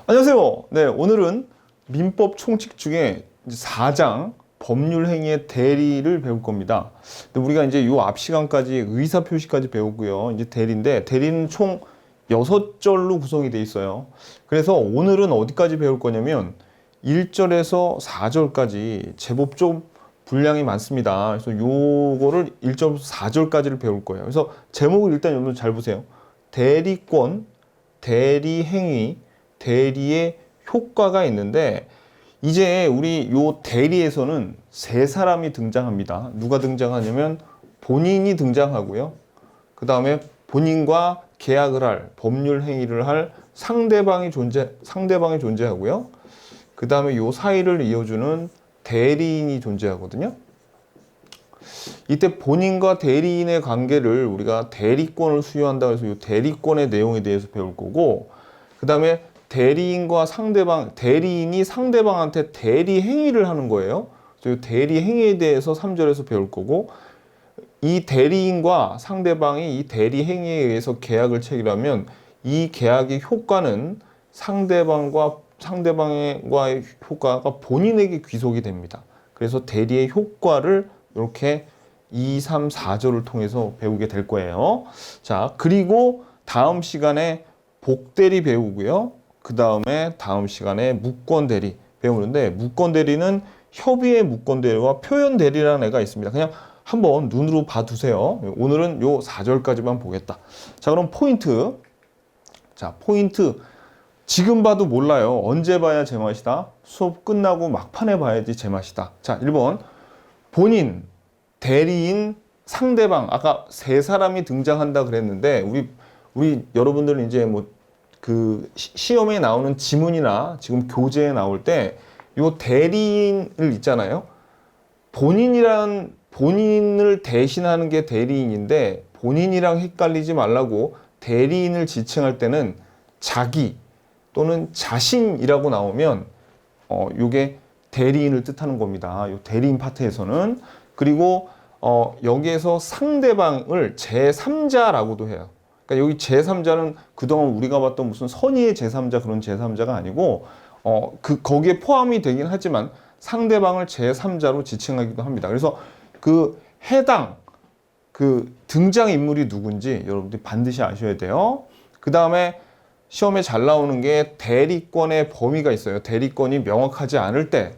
안녕하세요. 네, 오늘은 민법 총칙 중에 4장 법률행위의 대리를 배울 겁니다. 근데 우리가 이제 요 앞 시간까지 의사표시까지 배우고요. 이제 대리인데 대리는 총 6절로 구성이 돼 있어요. 그래서 오늘은 어디까지 배울 거냐면 1절에서 4절까지 제법 좀 분량이 많습니다. 그래서 요거를 1절부터 4절까지를 배울 거예요. 그래서 제목을 일단 여러분 잘 보세요. 대리권, 대리행위, 대리의 효과가 있는데 이제 우리 요 대리에서는 세 사람이 등장합니다. 누가 등장하냐면 본인이 등장하고요. 그 다음에 본인과 계약을 할 법률 행위를 할 상대방이 존재하고요. 그 다음에 요 사이를 이어주는 대리인이 존재하거든요. 이때 본인과 대리인의 관계를 우리가 대리권을 수여한다고 해서 이 대리권의 내용에 대해서 배울 거고, 그 다음에 대리인과 대리인이 상대방한테 대리 행위를 하는 거예요. 그래서 대리 행위에 대해서 3절에서 배울 거고, 이 대리인과 상대방이 이 대리 행위에 의해서 계약을 체결하면 이 계약의 효과는 상대방과의 효과가 본인에게 귀속이 됩니다. 그래서 대리의 효과를 이렇게 2, 3, 4절을 통해서 배우게 될 거예요. 자, 그리고 다음 시간에 복대리 배우고요. 그 다음에 다음 시간에 무권대리 배우는데, 무권대리는 협의의 무권대리와 표현대리라는 애가 있습니다. 그냥 한번 눈으로 봐두세요. 오늘은 요 4절까지만 보겠다. 자, 그럼 포인트. 자, 포인트. 지금 봐도 몰라요. 언제 봐야 제맛이다? 수업 끝나고 막판에 봐야지 제맛이다. 자, 1번. 본인, 대리인, 상대방. 아까 세 사람이 등장한다 그랬는데, 우리 여러분들은 이제 뭐 그 시험에 나오는 지문이나 지금 교재에 나올 때 요 대리인을 있잖아요. 본인을 대신하는 게 대리인인데, 본인이랑 헷갈리지 말라고 대리인을 지칭할 때는 자기 또는 자신이라고 나오면 요게 대리인을 뜻하는 겁니다. 요 대리인 파트에서는. 그리고 여기에서 상대방을 제3자라고도 해요. 그러니까 여기 제3자는 그동안 우리가 봤던 무슨 선의의 제3자 그런 제3자가 아니고 거기에 포함이 되긴 하지만 상대방을 제3자로 지칭하기도 합니다. 그래서 그 해당 등장인물이 누군지 여러분들이 반드시 아셔야 돼요. 그 다음에 시험에 잘 나오는 게 대리권의 범위가 있어요. 대리권이 명확하지 않을 때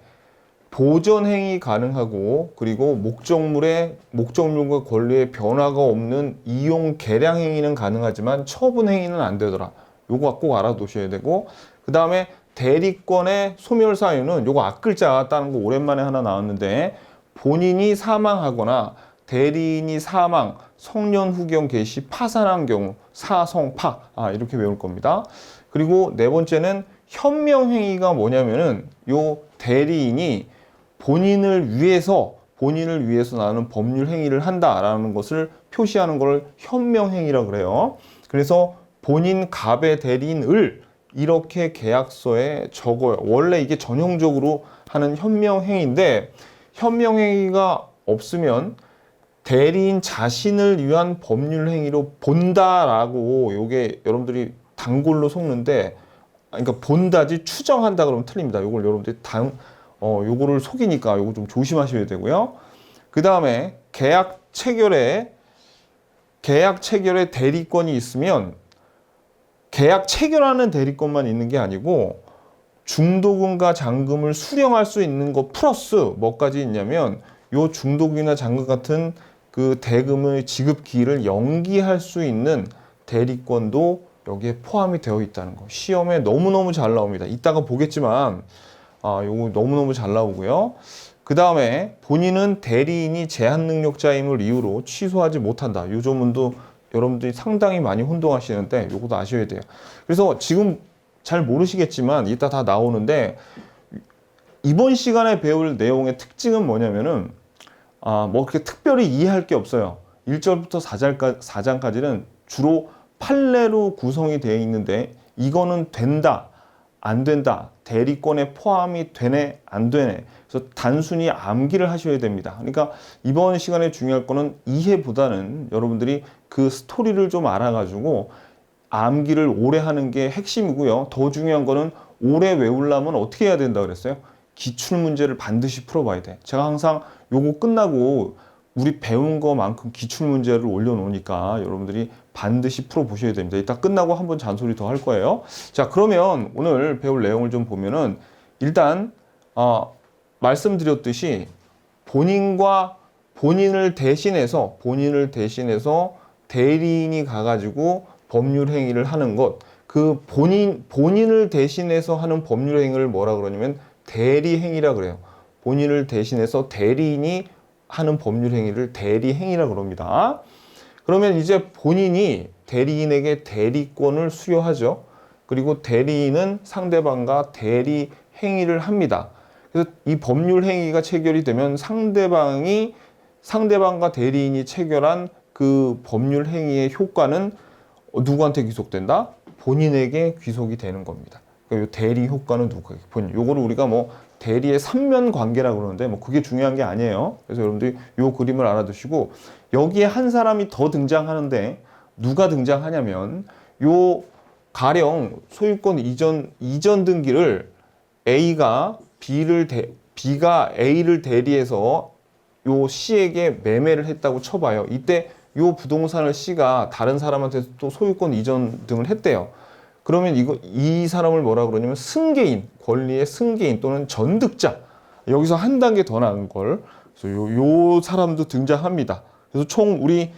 보전행위 가능하고, 그리고 목적물과 권리의 변화가 없는 이용 개량행위는 가능하지만 처분행위는 안 되더라. 요거 꼭 알아두셔야 되고, 그 다음에 대리권의 소멸사유는 요거 앞글자 따는 거 오랜만에 하나 나왔는데, 본인이 사망하거나 대리인이 사망, 성년 후경 개시 파산한 경우 사성파 이렇게 외울 겁니다. 그리고 네 번째는 현명행위가 뭐냐면은 요 대리인이 본인을 위해서 나는 법률 행위를 한다라는 것을 표시하는 걸 현명행위라고 그래요. 그래서 본인 갑의 대리인을 이렇게 계약서에 적어요. 원래 이게 전형적으로 하는 현명행위인데, 현명행위가 없으면 대리인 자신을 위한 법률 행위로 본다라고, 요게 여러분들이 단골로 속는데, 그러니까 본다지 추정한다 그러면 틀립니다. 요걸 여러분들이 요거를 속이니까 요거 좀 조심하셔야 되고요. 그 다음에 계약 체결에 대리권이 있으면 계약 체결하는 대리권만 있는 게 아니고 중도금과 잔금을 수령할 수 있는 것 플러스 뭐까지 있냐면, 요 중도금이나 잔금 같은 그 대금의 지급 기일을 연기할 수 있는 대리권도 여기에 포함이 되어 있다는 거. 시험에 너무너무 잘 나옵니다. 이따가 보겠지만 요거 너무너무 잘 나오고요. 그 다음에 본인은 대리인이 제한 능력자임을 이유로 취소하지 못한다. 요 조문도 여러분들이 상당히 많이 혼동하시는데 요것도 아셔야 돼요. 그래서 지금 잘 모르시겠지만 이따 다 나오는데, 이번 시간에 배울 내용의 특징은 뭐냐면은 뭐 그렇게 특별히 이해할 게 없어요. 1절부터 4장까지는 주로 판례로 구성이 되어 있는데, 이거는 된다, 안 된다, 대리권에 포함이 되네, 안 되네. 그래서 단순히 암기를 하셔야 됩니다. 그러니까 이번 시간에 중요할 거는 이해보다는 여러분들이 그 스토리를 좀 알아가지고 암기를 오래 하는 게 핵심이고요. 더 중요한 거는 오래 외우려면 어떻게 해야 된다 그랬어요? 기출문제를 반드시 풀어봐야 돼. 제가 항상 요거 끝나고 우리 배운 것만큼 기출문제를 올려놓으니까 여러분들이 반드시 풀어보셔야 됩니다. 이따 끝나고 한번 잔소리 더 할 거예요. 자, 그러면 오늘 배울 내용을 좀 보면은 일단 말씀드렸듯이 본인을 대신해서 대리인이 가가지고 법률 행위를 하는 것, 그 본인을 대신해서 하는 법률 행위를 뭐라 그러냐면 대리 행위라 그래요. 본인을 대신해서 대리인이 하는 법률 행위를 대리 행위라 그럽니다. 그러면 이제 본인이 대리인에게 대리권을 수여하죠. 그리고 대리인은 상대방과 대리 행위를 합니다. 그래서 이 법률 행위가 체결이 되면 상대방과 대리인이 체결한 그 법률 행위의 효과는 누구한테 귀속된다? 본인에게 귀속이 되는 겁니다. 그러니까 대리 효과는 누구에게? 본인. 요거를 우리가 뭐 대리의 삼면 관계라고 그러는데 뭐 그게 중요한 게 아니에요. 그래서 여러분들이 요 그림을 알아두시고 여기에 한 사람이 더 등장하는데 누가 등장하냐면 요 가령 소유권 이전 등기를 B가 A를 대리해서 요 C에게 매매를 했다고 쳐봐요. 이때 요 부동산을 C가 다른 사람한테 또 소유권 이전 등을 했대요. 그러면 이 사람을 뭐라 그러냐면 승계인, 권리의 승계인 또는 전득자. 여기서 한 단계 더 나은 걸. 그래서 요 사람도 등장합니다. 그래서 총 우리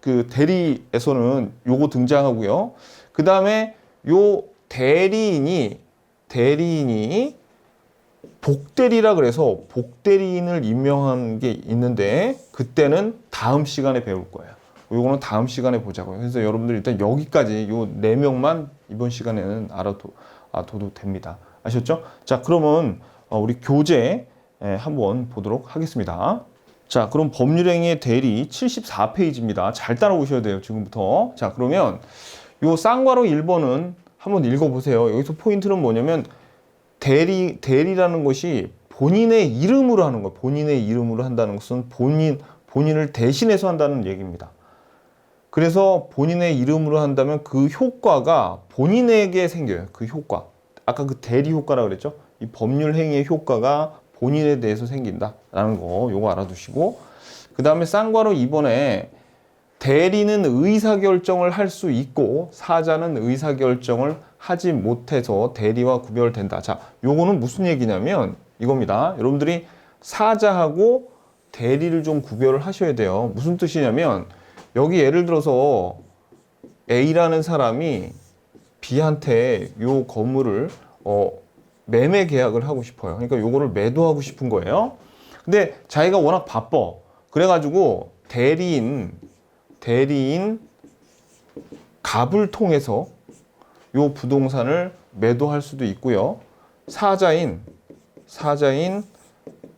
그 대리에서는 요거 등장하고요. 그 다음에 요 대리인이 복대리라 그래서 복대리인을 임명한 게 있는데 그때는 다음 시간에 배울 거예요. 요거는 다음 시간에 보자고요. 그래서 여러분들 일단 여기까지 요 4명만 이번 시간에는 알아둬도 됩니다. 아셨죠? 자, 그러면 우리 교재 한번 보도록 하겠습니다. 자, 그럼 법률행위의 대리 74페이지입니다. 잘 따라오셔야 돼요, 지금부터. 자, 그러면 요 쌍괄호 1번은 한번 읽어보세요. 여기서 포인트는 뭐냐면 대리라는 것이 본인의 이름으로 하는 거예요. 본인의 이름으로 한다는 것은 본인을 대신해서 한다는 얘기입니다. 그래서 본인의 이름으로 한다면 그 효과가 본인에게 생겨요. 그 효과. 아까 그 대리 효과라고 그랬죠? 이 법률 행위의 효과가 본인에 대해서 생긴다라는 거 요거 알아두시고 그 다음에 쌍괄호 2번에 대리는 의사결정을 할 수 있고 사자는 의사결정을 하지 못해서 대리와 구별된다. 자, 요거는 무슨 얘기냐면 이겁니다. 여러분들이 사자하고 대리를 좀 구별을 하셔야 돼요. 무슨 뜻이냐면 여기 예를 들어서 A라는 사람이 B한테 요 건물을 매매 계약을 하고 싶어요. 그러니까 요거를 매도하고 싶은 거예요. 근데 자기가 워낙 바빠. 그래가지고 대리인 갑을 통해서 요 부동산을 매도할 수도 있고요. 사자인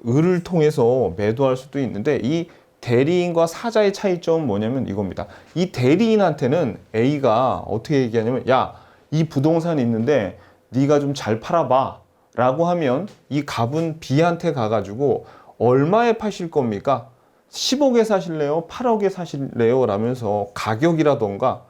을을 통해서 매도할 수도 있는데 이 대리인과 사자의 차이점은 뭐냐면 이겁니다. 이 대리인한테는 A가 어떻게 얘기하냐면 야, 이 부동산이 있는데 네가 좀 잘 팔아봐 라고 하면 이 갑은 B한테 가가지고 얼마에 파실 겁니까? 10억에 사실래요? 8억에 사실래요? 라면서 가격이라던가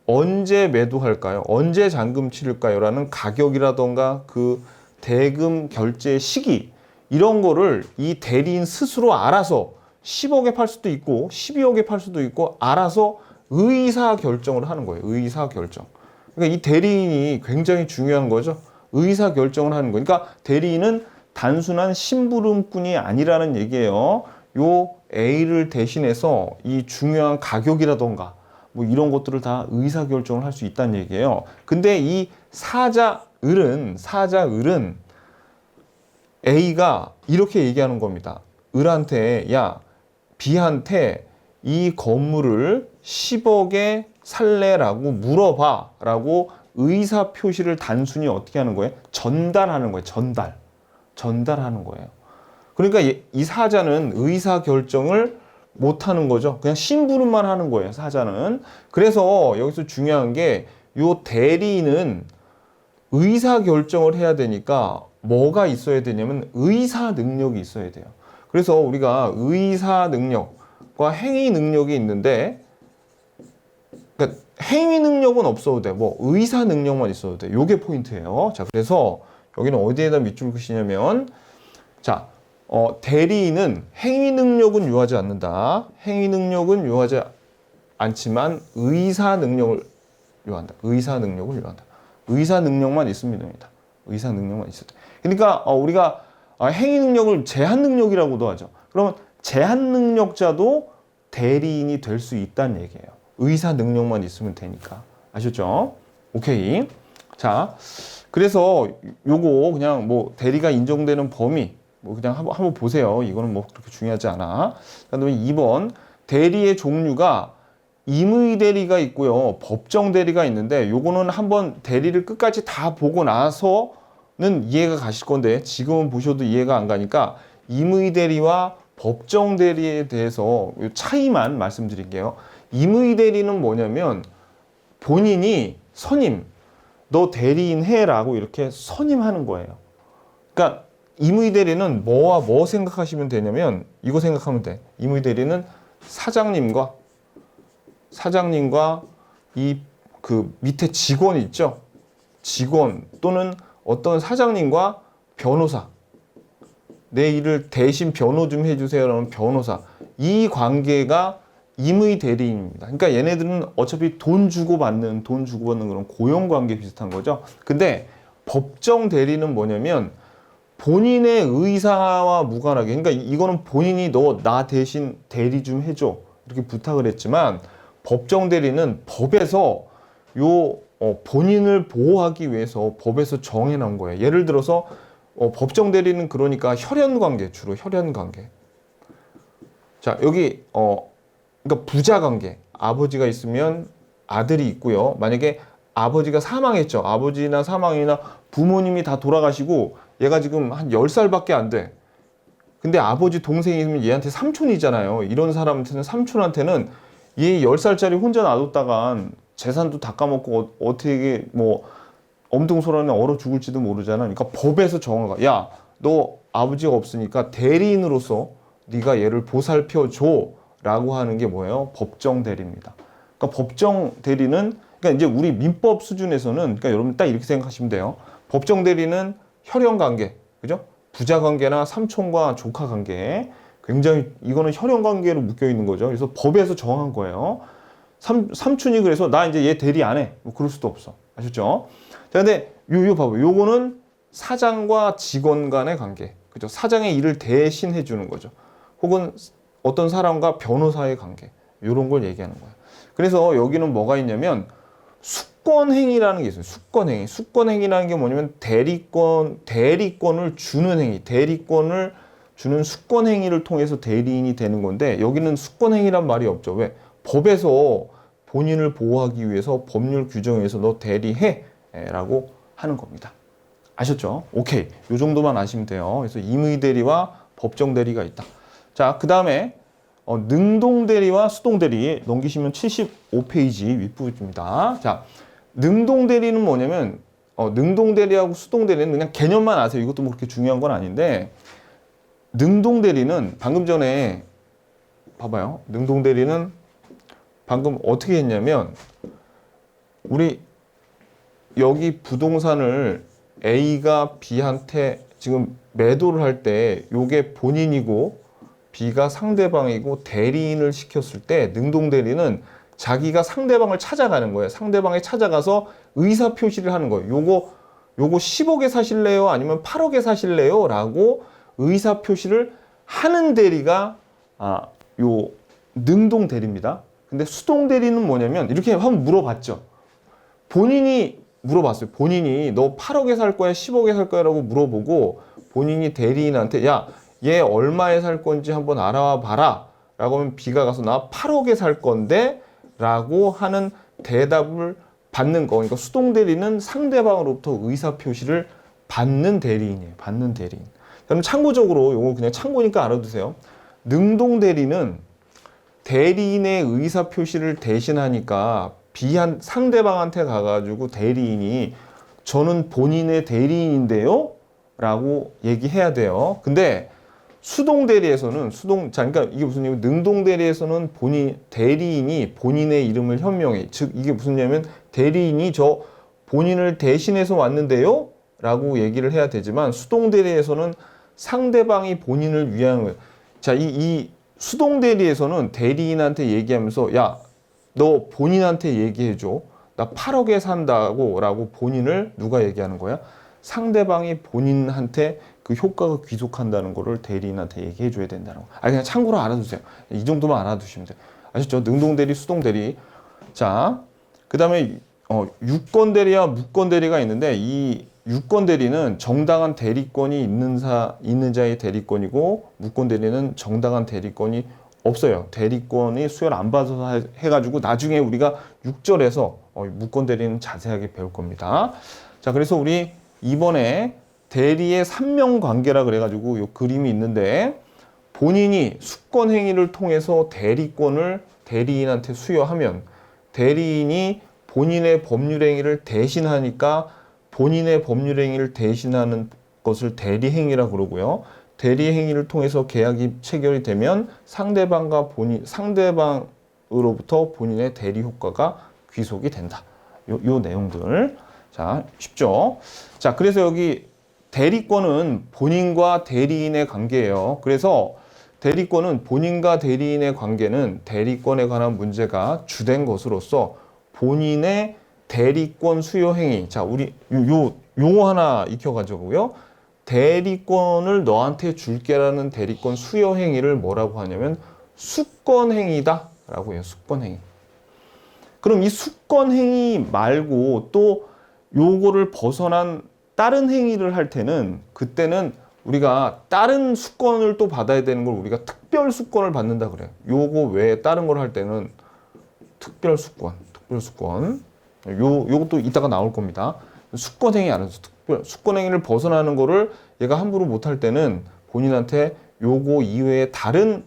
언제 매도할까요? 언제 잔금 치를까요? 라는 가격이라던가 그 대금 결제 시기 이런 거를 이 대리인 스스로 알아서 10억에 팔 수도 있고 12억에 팔 수도 있고 알아서 의사 결정을 하는 거예요. 의사 결정. 그러니까 이 대리인이 굉장히 중요한 거죠. 의사 결정을 하는 거예요. 그러니까 대리인은 단순한 심부름꾼이 아니라는 얘기예요. 요 A를 대신해서 이 중요한 가격이라던가 뭐 이런 것들을 다 의사 결정을 할 수 있다는 얘기예요. 근데 이 사자 을은 A가 이렇게 얘기하는 겁니다. 을한테 야 B한테 이 건물을 10억에 살래라고 물어봐 라고 의사 표시를 단순히 어떻게 하는 거예요? 전달하는 거예요. 전달하는 거예요. 그러니까 이 사자는 의사 결정을 못 하는 거죠. 그냥 심부름만 하는 거예요, 사자는. 그래서 여기서 중요한 게 요 대리인은 의사 결정을 해야 되니까 뭐가 있어야 되냐면 의사 능력이 있어야 돼요. 그래서 우리가 의사 능력과 행위 능력이 있는데 그러니까 행위 능력은 없어도 돼. 뭐 의사 능력만 있어도 돼. 요게 포인트예요. 자, 그래서 여기는 어디에다 밑줄 그시냐면, 자, 대리인은 행위 능력은 요하지 않는다. 행위 능력은 요하지 않지만 의사 능력을 요한다. 의사 능력을 요한다. 의사 능력만 있으면 됩니다. 의사 능력만 있어도 돼. 그러니까 우리가 행위 능력을 제한 능력이라고도 하죠. 그러면 제한 능력자도 대리인이 될 수 있다는 얘기예요. 의사 능력만 있으면 되니까. 아셨죠? 오케이. 자, 그래서 요거 그냥 뭐 대리가 인정되는 범위 뭐 그냥 한번 보세요. 이거는 뭐 그렇게 중요하지 않아. 그다음에 2번 대리의 종류가 임의 대리가 있고요. 법정 대리가 있는데 요거는 한번 대리를 끝까지 다 보고 나서는 이해가 가실 건데 지금은 보셔도 이해가 안 가니까 임의 대리와 법정 대리에 대해서 차이만 말씀드릴게요. 임의 대리는 뭐냐면 본인이 선임, 너 대리인 해라고 이렇게 선임하는 거예요. 그러니까 임의 대리는 뭐와 뭐 생각하시면 되냐면 이거 생각하면 돼. 임의 대리는 사장님과 이 그 밑에 직원 있죠? 직원 또는 어떤 사장님과 변호사, 내 일을 대신 변호 좀 해주세요라는 변호사, 이 관계가 임의 대리인입니다. 그러니까 얘네들은 어차피 돈 주고받는 그런 고용관계 비슷한 거죠. 근데 법정 대리는 뭐냐면 본인의 의사와 무관하게, 그러니까 이거는 본인이 너 나 대신 대리 좀 해줘 이렇게 부탁을 했지만 법정 대리는 법에서 본인을 보호하기 위해서 법에서 정해놓은 거예요. 예를 들어서 법정 대리는 그러니까 혈연관계, 주로 혈연관계. 자, 여기 그러니까 부자관계, 아버지가 있으면 아들이 있고요. 만약에 아버지가 사망했죠. 아버지나 사망이나 부모님이 다 돌아가시고 얘가 지금 한 10살밖에 안 돼. 근데 아버지 동생이 있으면 얘한테 삼촌이잖아요. 이런 사람한테는, 삼촌한테는 얘 10살짜리 혼자 놔뒀다간 재산도 다 까먹고 어떻게 뭐 엄동소란에 얼어 죽을지도 모르잖아. 그러니까 법에서 정한 거야. 야, 너 아버지가 없으니까 대리인으로서 네가 얘를 보살펴줘 라고 하는 게 뭐예요? 법정 대리입니다. 그러니까 법정 대리는, 그러니까 이제 우리 민법 수준에서는, 그러니까 여러분 딱 이렇게 생각하시면 돼요. 법정 대리는 혈연 관계, 그죠? 부자 관계나 삼촌과 조카 관계, 굉장히 이거는 혈연 관계로 묶여 있는 거죠. 그래서 법에서 정한 거예요. 삼촌이 그래서 나 이제 얘 대리 안 해. 뭐 그럴 수도 없어. 아셨죠? 자, 근데 요 봐봐요. 요거는 사장과 직원 간의 관계. 그죠? 사장의 일을 대신 해주는 거죠. 혹은 어떤 사람과 변호사의 관계. 요런 걸 얘기하는 거예요. 그래서 여기는 뭐가 있냐면 수권행위라는 게 있어요. 수권행위. 수권행위라는 게 뭐냐면 대리권을 주는 행위. 대리권을 주는 수권행위를 통해서 대리인이 되는 건데 여기는 수권행위란 말이 없죠. 왜? 법에서 본인을 보호하기 위해서 법률 규정에서 너 대리해 라고 하는 겁니다. 아셨죠? 오케이. 요 정도만 아시면 돼요. 그래서 임의 대리와 법정 대리가 있다. 자, 그 다음에 능동 대리와 수동 대리 넘기시면 75페이지 윗부분입니다. 자, 능동 대리는 뭐냐면 능동 대리하고 수동 대리는 그냥 개념만 아세요. 이것도 뭐 그렇게 중요한 건 아닌데 능동 대리는 방금 전에 봐봐요. 능동 대리는 방금 어떻게 했냐면 우리 여기 부동산을 A가 B한테 지금 매도를 할 때 요게 본인이고 B가 상대방이고 대리인을 시켰을 때 능동 대리는 자기가 상대방을 찾아가는 거예요. 상대방에 찾아가서 의사 표시를 하는 거예요. 요거 10억에 사실래요? 아니면 8억에 사실래요? 라고 의사 표시를 하는 대리가 요 능동 대리입니다. 근데 수동 대리는 뭐냐면 이렇게 한번 물어봤죠. 본인이 물어봤어요. 본인이 너 8억에 살 거야? 10억에 살 거야? 라고 물어보고 본인이 대리인한테 야, 얘 얼마에 살 건지 한번 알아와 봐라. 라고 하면 B가 가서 나 8억에 살 건데 라고 하는 대답을 받는 거. 그러니까 수동 대리는 상대방으로부터 의사 표시를 받는 대리인이에요. 받는 대리인. 그럼 참고적으로 이거 그냥 참고니까 알아두세요. 능동 대리는 대리인의 의사 표시를 대신하니까 상대방한테 가가지고 대리인이 저는 본인의 대리인인데요? 라고 얘기해야 돼요. 근데 수동 대리에서는 자, 그러니까 이게 무슨 얘기냐면 능동 대리에서는 대리인이 본인의 이름을 현명해. 즉 이게 무슨 얘기냐면 대리인이 저 본인을 대신해서 왔는데요? 라고 얘기를 해야 되지만 수동 대리에서는 상대방이 본인을 위한 거예요. 자, 이 수동 대리에서는 대리인한테 얘기하면서 야, 너 본인한테 얘기해줘. 나 8억에 산다고 라고 본인을 누가 얘기하는 거야? 상대방이 본인한테 그 효과가 귀속한다는 거를 대리인한테 얘기해 줘야 된다는 거. 아니 그냥 참고로 알아두세요. 이 정도만 알아두시면 돼요. 아셨죠? 능동 대리, 수동 대리. 자, 그다음에 유권 대리와 무권 대리가 있는데 이 유권 대리는 정당한 대리권이 있는 자의 대리권이고 무권 대리는 정당한 대리권이 없어요. 대리권이 수혈 안 받아서 해가지고 나중에 우리가 6절에서 무권 대리는 자세하게 배울 겁니다. 자, 그래서 우리 이번에 대리의 3명 관계라 그래가지고 요 그림이 있는데 본인이 수권 행위를 통해서 대리권을 대리인한테 수여하면 대리인이 본인의 법률 행위를 대신하니까 본인의 법률 행위를 대신하는 것을 대리 행위라 그러고요. 대리 행위를 통해서 계약이 체결이 되면 상대방으로부터 본인의 대리 효과가 귀속이 된다. 요 내용들. 자, 쉽죠? 자, 그래서 여기 대리권은 본인과 대리인의 관계예요. 그래서 대리권은 본인과 대리인의 관계는 대리권에 관한 문제가 주된 것으로서 본인의 대리권 수요 행위. 자, 우리 요 용어 하나 익혀가지고요. 대리권을 너한테 줄게라는 대리권 수요 행위를 뭐라고 하냐면 수권 행위다 라고 해요. 수권 행위. 그럼 이 수권 행위 말고 또 요거를 벗어난 다른 행위를 할 때는 그때는 우리가 다른 수권을 또 받아야 되는 걸 우리가 특별 수권을 받는다 그래요. 요거 외에 다른 걸 할 때는 특별 수권. 요것도 이따가 나올 겁니다. 수권 행위 안에서 수권 행위를 벗어나는 거를 얘가 함부로 못 할 때는 본인한테 요거 이외에 다른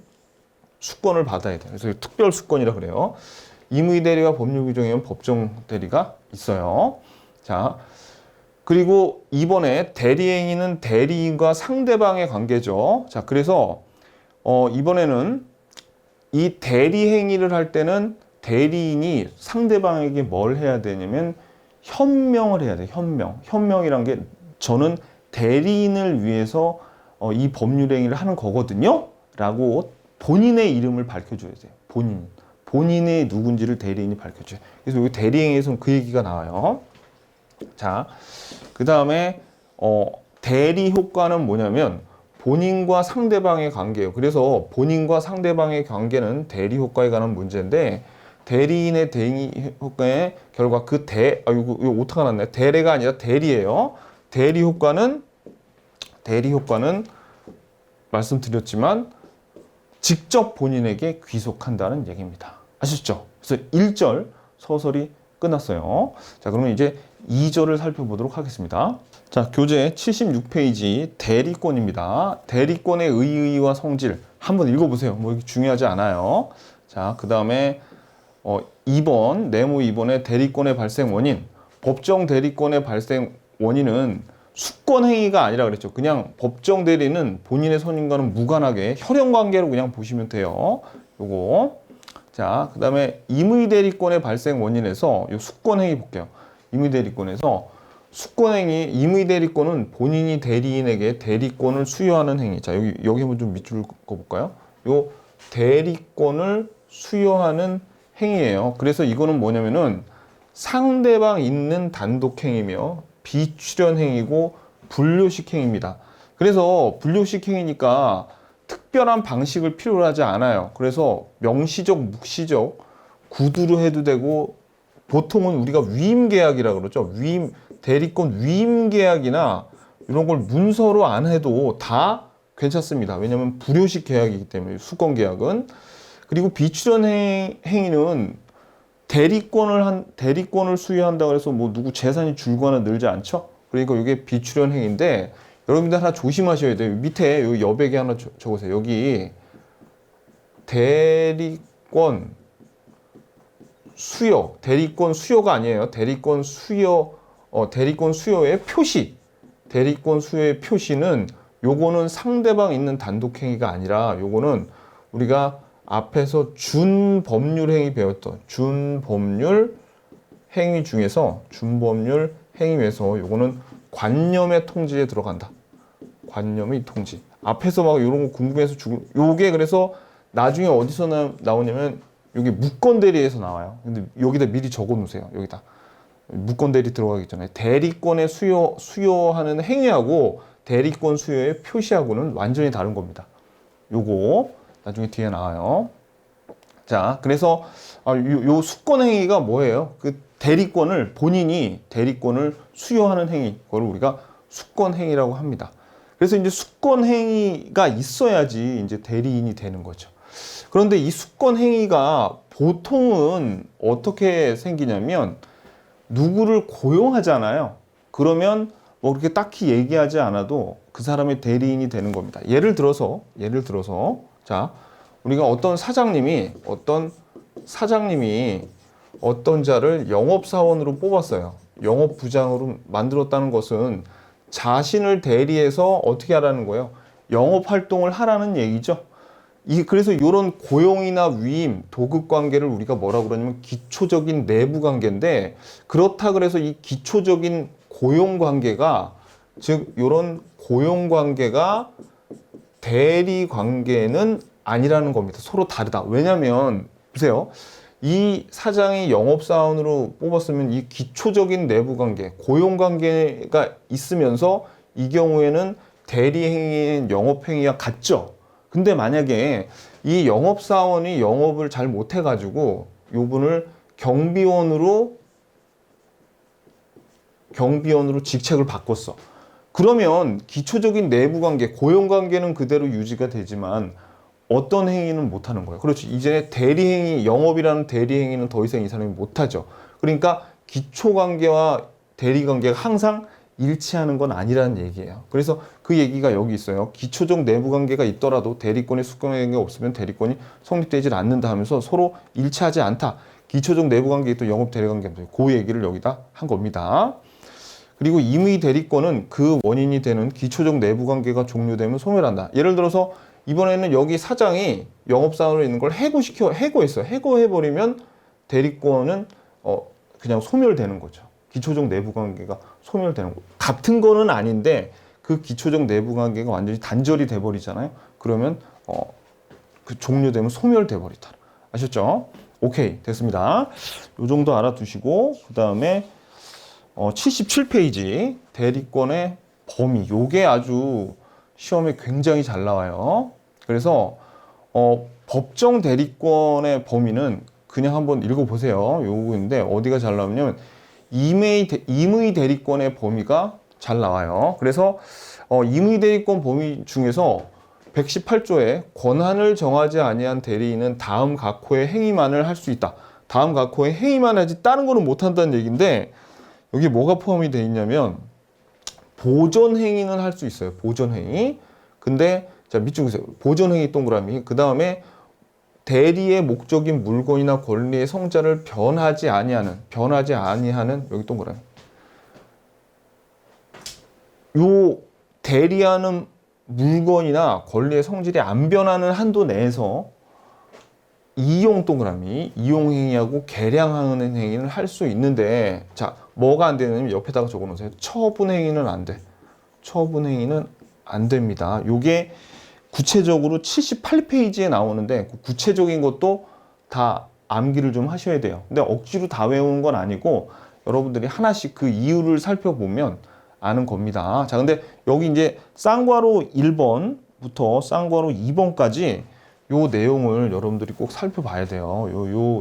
수권을 받아야 돼요. 그래서 특별 수권이라 그래요. 임의 대리와 법률 규정이면 법정 대리가 있어요. 자, 그리고 이번에 대리 행위는 대리인과 상대방의 관계죠. 자, 그래서 이번에는 이 대리 행위를 할 때는 대리인이 상대방에게 뭘 해야 되냐면 현명을 해야 돼요. 현명이란 게 저는 대리인을 위해서 이 법률 행위를 하는 거거든요. 라고 본인의 이름을 밝혀줘야 돼요. 본인의 누군지를 대리인이 밝혀줘요. 그래서 여기 대리 행위에서는 그 얘기가 나와요. 자, 그 다음에 대리 효과는 뭐냐면 본인과 상대방의 관계예요. 그래서 본인과 상대방의 관계는 대리 효과에 관한 문제인데 대리인의 대리 효과의 결과 이거 오타가 났네. 대례가 아니라 대리예요. 대리 효과는 말씀드렸지만 직접 본인에게 귀속한다는 얘기입니다. 아셨죠? 그래서 1절 서설이 끝났어요. 자, 그러면 이제 2절을 살펴보도록 하겠습니다. 자, 교재 76페이지 대리권입니다. 대리권의 의의와 성질 한번 읽어보세요. 뭐 이게 중요하지 않아요. 자, 그 다음에 2번 네모 2번의 대리권의 발생 원인. 법정 대리권의 발생 원인은 수권 행위가 아니라 그랬죠. 그냥 법정 대리는 본인의 선임과는 무관하게 혈연 관계로 그냥 보시면 돼요. 요거. 자, 그 다음에 임의 대리권의 발생 원인에서 요 수권 행위 볼게요. 임의 대리권에서 수권 행위, 임의 대리권은 본인이 대리인에게 대리권을 수여하는 행위. 자, 여기 한번 좀 밑줄 그어볼까요? 요 대리권을 수여하는 행위예요. 그래서 이거는 뭐냐면은 상대방 있는 단독 행위며 비출연 행위고 분료식 행위입니다. 그래서 분료식 행위니까 특별한 방식을 필요로 하지 않아요. 그래서 명시적, 묵시적, 구두로 해도 되고 보통은 우리가 위임 계약이라고 그러죠. 대리권 위임 계약이나 이런 걸 문서로 안 해도 다 괜찮습니다. 왜냐하면 불효식 계약이기 때문에 수권 계약은. 그리고 비출연 행위는 대리권을 수여한다고 해서 뭐 누구 재산이 줄거나 늘지 않죠. 그러니까 이게 비출연 행위인데 여러분들 하나 조심하셔야 돼요. 밑에 여기 여백에 하나 적으세요. 여기 대리권 수요가 아니에요. 대리권 수요의 표시. 대리권 수요의 표시는 요거는 상대방 있는 단독행위가 아니라 요거는 우리가 앞에서 준법률 행위 배웠던 준법률 행위 중에서 준법률 행위에서 요거는 관념의 통지에 들어간다. 관념의 통지. 앞에서 막 이런 거 궁금해서 요게 그래서 나중에 어디서 나오냐면 여기 무권 대리에서 나와요. 근데 여기다 미리 적어 놓으세요. 여기다. 무권 대리 들어가기 전에 대리권의 수요하는 행위하고 대리권 수요의 표시하고는 완전히 다른 겁니다. 요거 나중에 뒤에 나와요. 자, 그래서 요 수권 행위가 뭐예요? 그 대리권을 본인이 대리권을 수요하는 행위, 그걸 우리가 수권 행위라고 합니다. 그래서 이제 수권 행위가 있어야지 이제 대리인이 되는 거죠. 그런데 이 수권 행위가 보통은 어떻게 생기냐면 누구를 고용하잖아요. 그러면 뭐 그렇게 딱히 얘기하지 않아도 그 사람의 대리인이 되는 겁니다. 예를 들어서 자, 우리가 어떤 사장님이 어떤 자를 영업사원으로 뽑았어요. 영업부장으로 만들었다는 것은 자신을 대리해서 어떻게 하라는 거예요? 영업활동을 하라는 얘기죠. 그래서 이런 고용이나 위임, 도급 관계를 우리가 뭐라고 그러냐면 기초적인 내부 관계인데, 그렇다 그래서 이 기초적인 고용 관계가, 즉 이런 고용 관계가 대리 관계는 아니라는 겁니다. 서로 다르다. 왜냐면 보세요. 이 사장이 영업사원으로 뽑았으면 이 기초적인 내부 관계, 고용 관계가 있으면서 이 경우에는 대리 행위인 영업 행위와 같죠. 근데 만약에 이 영업사원이 영업을 잘 못해가지고 요분을 경비원으로 직책을 바꿨어. 그러면 기초적인 내부 관계, 고용 관계는 그대로 유지가 되지만 어떤 행위는 못하는 거예요. 그렇지. 이제 대리행위, 영업이라는 대리행위는 더 이상 이 사람이 못하죠. 그러니까 기초관계와 대리관계가 항상 일치하는 건 아니라는 얘기예요. 그래서 그 얘기가 여기 있어요. 기초적 내부관계가 있더라도 대리권의 수권관계가 없으면 대리권이 성립되지 않는다 하면서 서로 일치하지 않다. 기초적 내부관계에 있던 영업 대리관계입니다. 그 얘기를 여기다 한 겁니다. 그리고 임의 대리권은 그 원인이 되는 기초적 내부관계가 종료되면 소멸한다. 예를 들어서 이번에는 여기 사장이 영업사원으로 있는 걸 해고했어요. 해고해버리면 대리권은 그냥 소멸되는 거죠. 기초적 내부관계가 소멸되는 거. 같은 거는 아닌데 그 기초적 내부관계가 완전히 단절이 돼버리잖아요. 그러면 그 종료되면 소멸돼 버리다. 아셨죠? 오케이, 됐습니다. 요 정도 알아두시고 그 다음에 77페이지 대리권의 범위. 요게 아주 시험에 굉장히 잘 나와요. 그래서 법정 대리권의 범위는 그냥 한번 읽어보세요. 요거인데 어디가 잘 나오냐면 임의 대리권의 범위가 잘 나와요. 그래서 임의 대리권 범위 중에서 118조에 권한을 정하지 아니한 대리인은 다음 각호의 행위만을 할 수 있다. 다음 각호의 행위만 하지 다른 거는 못 한다는 얘기인데 여기 뭐가 포함이 되어 있냐면 보존 행위는 할 수 있어요. 보존 행위. 근데 자 밑줄 그세요. 보존 행위 동그라미. 그 다음에 대리의 목적인 물건이나 권리의 성자를 변하지 아니하는 여기 동그라미. 요 대리하는 물건이나 권리의 성질이 안 변하는 한도 내에서 이용 동그라미, 이용 행위하고 계량하는 행위는 할 수 있는데, 자 뭐가 안 되냐면 옆에다가 적어 놓으세요. 처분 행위는 안 돼. 처분 행위는 안 됩니다. 요게 구체적으로 78페이지에 나오는데 구체적인 것도 다 암기를 좀 하셔야 돼요. 근데 억지로 다 외우는 건 아니고 여러분들이 하나씩 그 이유를 살펴보면 아는 겁니다. 자, 근데 여기 이제 쌍괄호 1번부터 쌍괄호 2번까지 요 내용을 여러분들이 꼭 살펴봐야 돼요.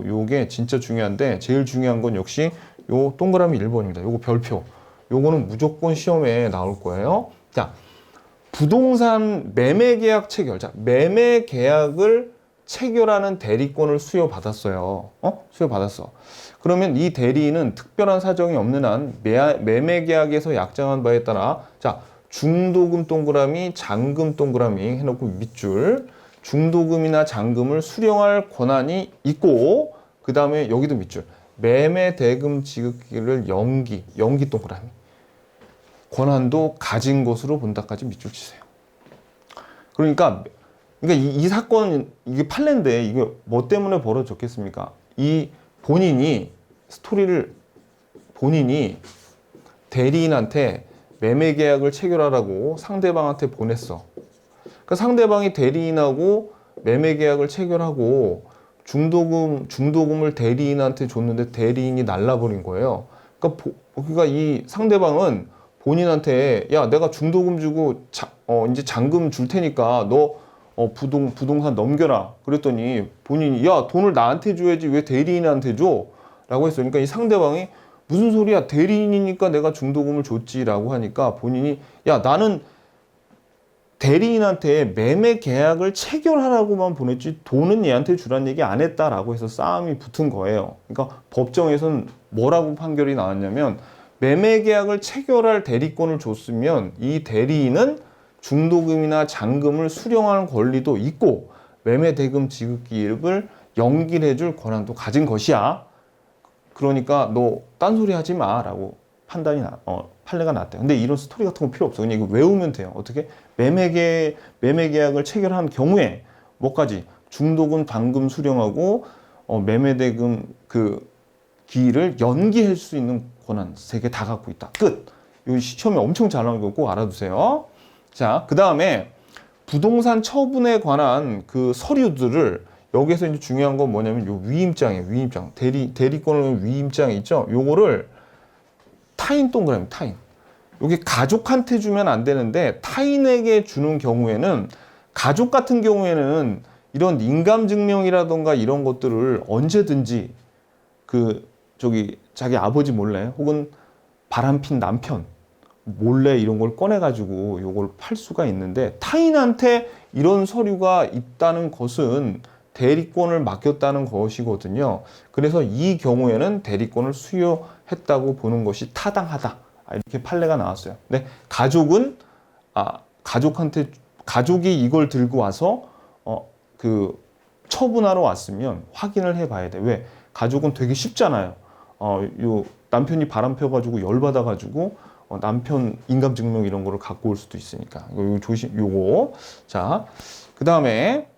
요게 진짜 중요한데 제일 중요한 건 역시 요 동그라미 1번입니다. 요거 별표. 요거는 무조건 시험에 나올 거예요. 자, 부동산 매매 계약 체결. 자, 매매 계약을 체결하는 대리권을 수여받았어요. 수여받았어. 그러면 이 대리인은 특별한 사정이 없는 한 매매 계약에서 약정한 바에 따라 자, 중도금 동그라미, 잔금 동그라미 해놓고 밑줄 중도금이나 잔금을 수령할 권한이 있고 그 다음에 여기도 밑줄 매매 대금 지급기를 연기 동그라미 권한도 가진 것으로 본다까지 밑줄 치세요. 그러니까 이 사건 이게 판례인데 이게 뭐 때문에 벌어졌겠습니까? 이 본인이 대리인한테 매매 계약을 체결하라고 상대방한테 보냈어. 그러니까 상대방이 대리인하고 매매 계약을 체결하고 중도금을 대리인한테 줬는데 대리인이 날라버린 거예요. 그러니까 이 상대방은 본인한테 야 내가 중도금 주고 이제 잔금 줄 테니까 너 부동산 넘겨라. 그랬더니 본인이 야 돈을 나한테 줘야지 왜 대리인한테 줘? 라고 했어요. 그러니까 이 상대방이 무슨 소리야 대리인이니까 내가 중도금을 줬지라고 하니까 본인이 야 나는 대리인한테 매매 계약을 체결하라고만 보냈지 돈은 얘한테 주란 얘기 안 했다라고 해서 싸움이 붙은 거예요. 그러니까 법정에서는 뭐라고 판결이 나왔냐면 매매 계약을 체결할 대리권을 줬으면 이 대리인은 중도금이나 잔금을 수령하는 권리도 있고 매매 대금 지급 기일을 연기해줄 권한도 가진 것이야. 그러니까 너 딴소리 하지 마라고 판례가 났대요. 근데 이런 스토리 같은 건 필요 없어. 그냥 이거 외우면 돼요. 어떻게? 매매 계약을 체결한 경우에 뭐까지? 중도금 반금 수령하고 매매 대금 그 기일을 연기할 수 있는 권한 3개 다 갖고 있다. 끝. 이 시험에 엄청 잘 나온 거 꼭 알아두세요. 자, 그 다음에 부동산 처분에 관한 그 서류들을 여기에서 이제 중요한 건 뭐냐면 요 위임장이에요. 위임장. 대리권을 위임장 있죠? 요거를 타인 동그라미 타인. 요게 가족한테 주면 안 되는데 타인에게 주는 경우에는 가족 같은 경우에는 이런 인감증명이라던가 이런 것들을 언제든지 자기 아버지 몰래 혹은 바람핀 남편 몰래 이런 걸 꺼내가지고 요걸 팔 수가 있는데 타인한테 이런 서류가 있다는 것은 대리권을 맡겼다는 것이거든요. 그래서 이 경우에는 대리권을 수여했다고 보는 것이 타당하다. 이렇게 판례가 나왔어요. 근데 가족이 이걸 들고 와서 처분하러 왔으면 확인을 해봐야 돼. 왜? 가족은 되게 쉽잖아요. 요 남편이 바람 펴가지고 열받아가지고 남편 인감증명 이런 거를 갖고 올 수도 있으니까 요거. 자, 그 다음에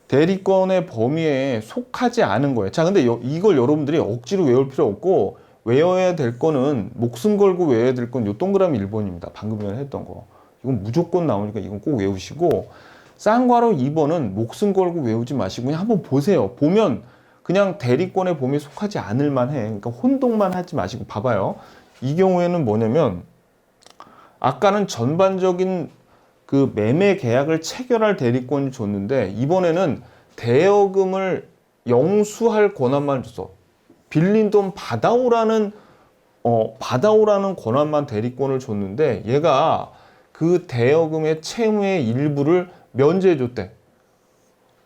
대리권의 범위에 속하지 않은 거예요. 자, 근데 이걸 여러분들이 억지로 외울 필요 없고 외워야 될 거는 목숨 걸고 외워야 될 건 요 동그라미 1번입니다. 방금 전에 했던 거. 이건 무조건 나오니까 이건 꼭 외우시고 쌍괄호 2번은 목숨 걸고 외우지 마시고 그냥 한번 보세요. 보면 그냥 대리권의 범위에 속하지 않을 만해. 그러니까 혼동만 하지 마시고 봐봐요. 이 경우에는 뭐냐면 아까는 전반적인 그 매매 계약을 체결할 대리권을 줬는데 이번에는 대여금을 영수할 권한만 줬어. 빌린 돈 받아오라는 권한만 대리권을 줬는데 얘가 그 대여금의 채무의 일부를 면제해 줬대.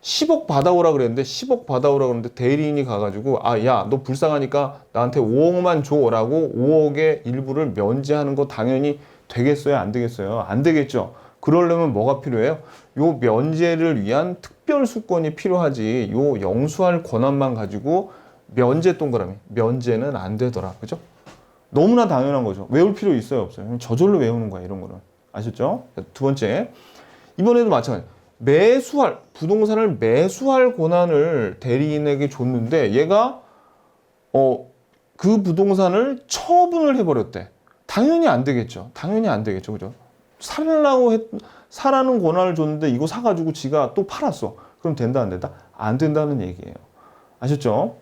10억 받아오라 그랬는데 10억 받아오라 그랬는데 대리인이 가가지고 야, 너 불쌍하니까 나한테 5억만 줘라고 5억의 일부를 면제하는 거 당연히 되겠어요? 안 되겠어요? 안 되겠죠. 그러려면 뭐가 필요해요? 요 면제를 위한 특별 수권이 필요하지. 요 영수할 권한만 가지고 면제 동그라미. 면제는 안 되더라. 그죠? 너무나 당연한 거죠. 외울 필요 있어요? 없어요? 저절로 외우는 거야, 이런 거는. 아셨죠? 두 번째. 이번에도 마찬가지. 부동산을 매수할 권한을 대리인에게 줬는데 얘가 그 부동산을 처분을 해버렸대. 당연히 안 되겠죠. 당연히 안 되겠죠. 그죠? 사라는 권한을 줬는데 이거 사가지고 지가 또 팔았어. 그럼 된다, 안 된다? 안 된다는 얘기예요. 아셨죠?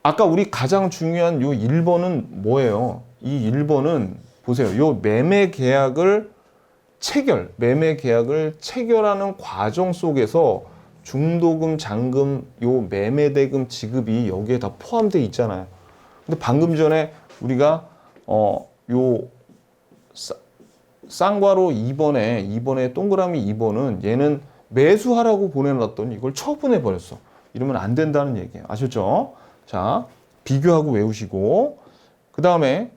아까 우리 가장 중요한 요 1번은 뭐예요? 이 1번은 보세요. 요 매매 계약을 체결하는 과정 속에서 중도금, 잔금, 요 매매대금 지급이 여기에 다 포함되어 있잖아요. 근데 방금 전에 우리가 요 쌍괄호 2번에 동그라미 2번은 얘는 매수하라고 보내놨더니 이걸 처분해 버렸어. 이러면 안 된다는 얘기예요. 아셨죠? 자, 비교하고 외우시고 그 다음에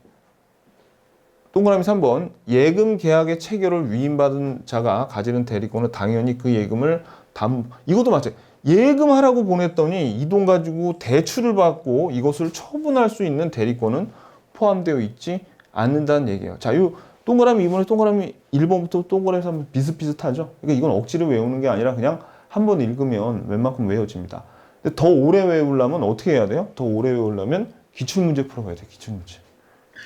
동그라미 3번 예금 계약의 체결을 위임받은 자가 가지는 대리권은 당연히 그 예금을 이것도 마찬가지. 예금하라고 보냈더니 이 돈 가지고 대출을 받고 이것을 처분할 수 있는 대리권은 포함되어 있지 않는다는 얘기예요. 자, 요 동그라미 2번에 동그라미 1번부터 동그라미 3번 비슷비슷하죠? 그러니까 이건 억지로 외우는 게 아니라 그냥 한 번 읽으면 웬만큼 외워집니다. 근데 더 오래 외우려면 어떻게 해야 돼요? 더 오래 외우려면 기출문제 풀어봐야 돼요. 기출문제.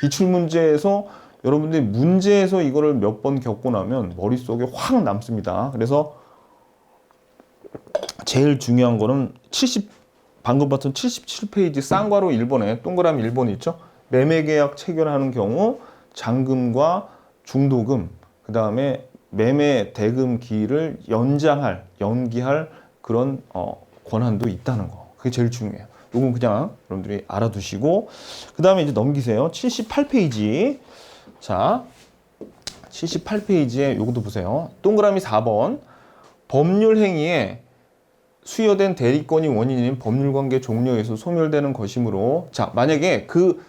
기출문제에서 여러분들이 문제에서 이거를 몇 번 겪고 나면 머릿속에 확 남습니다. 그래서 제일 중요한 거는 방금 봤던 77페이지 쌍괄호 1번에 동그라미 1번 있죠? 매매계약 체결하는 경우 잔금과 중도금, 그 다음에 매매 대금 기일을 연기할 그런 권한도 있다는 거. 그게 제일 중요해요. 이건 그냥 여러분들이 알아두시고, 그 다음에 이제 넘기세요. 78페이지. 자, 78페이지에 요것도 보세요. 동그라미 4번. 법률 행위에 수여된 대리권이 원인인 법률관계 종료에서 소멸되는 것이므로, 자, 만약에 그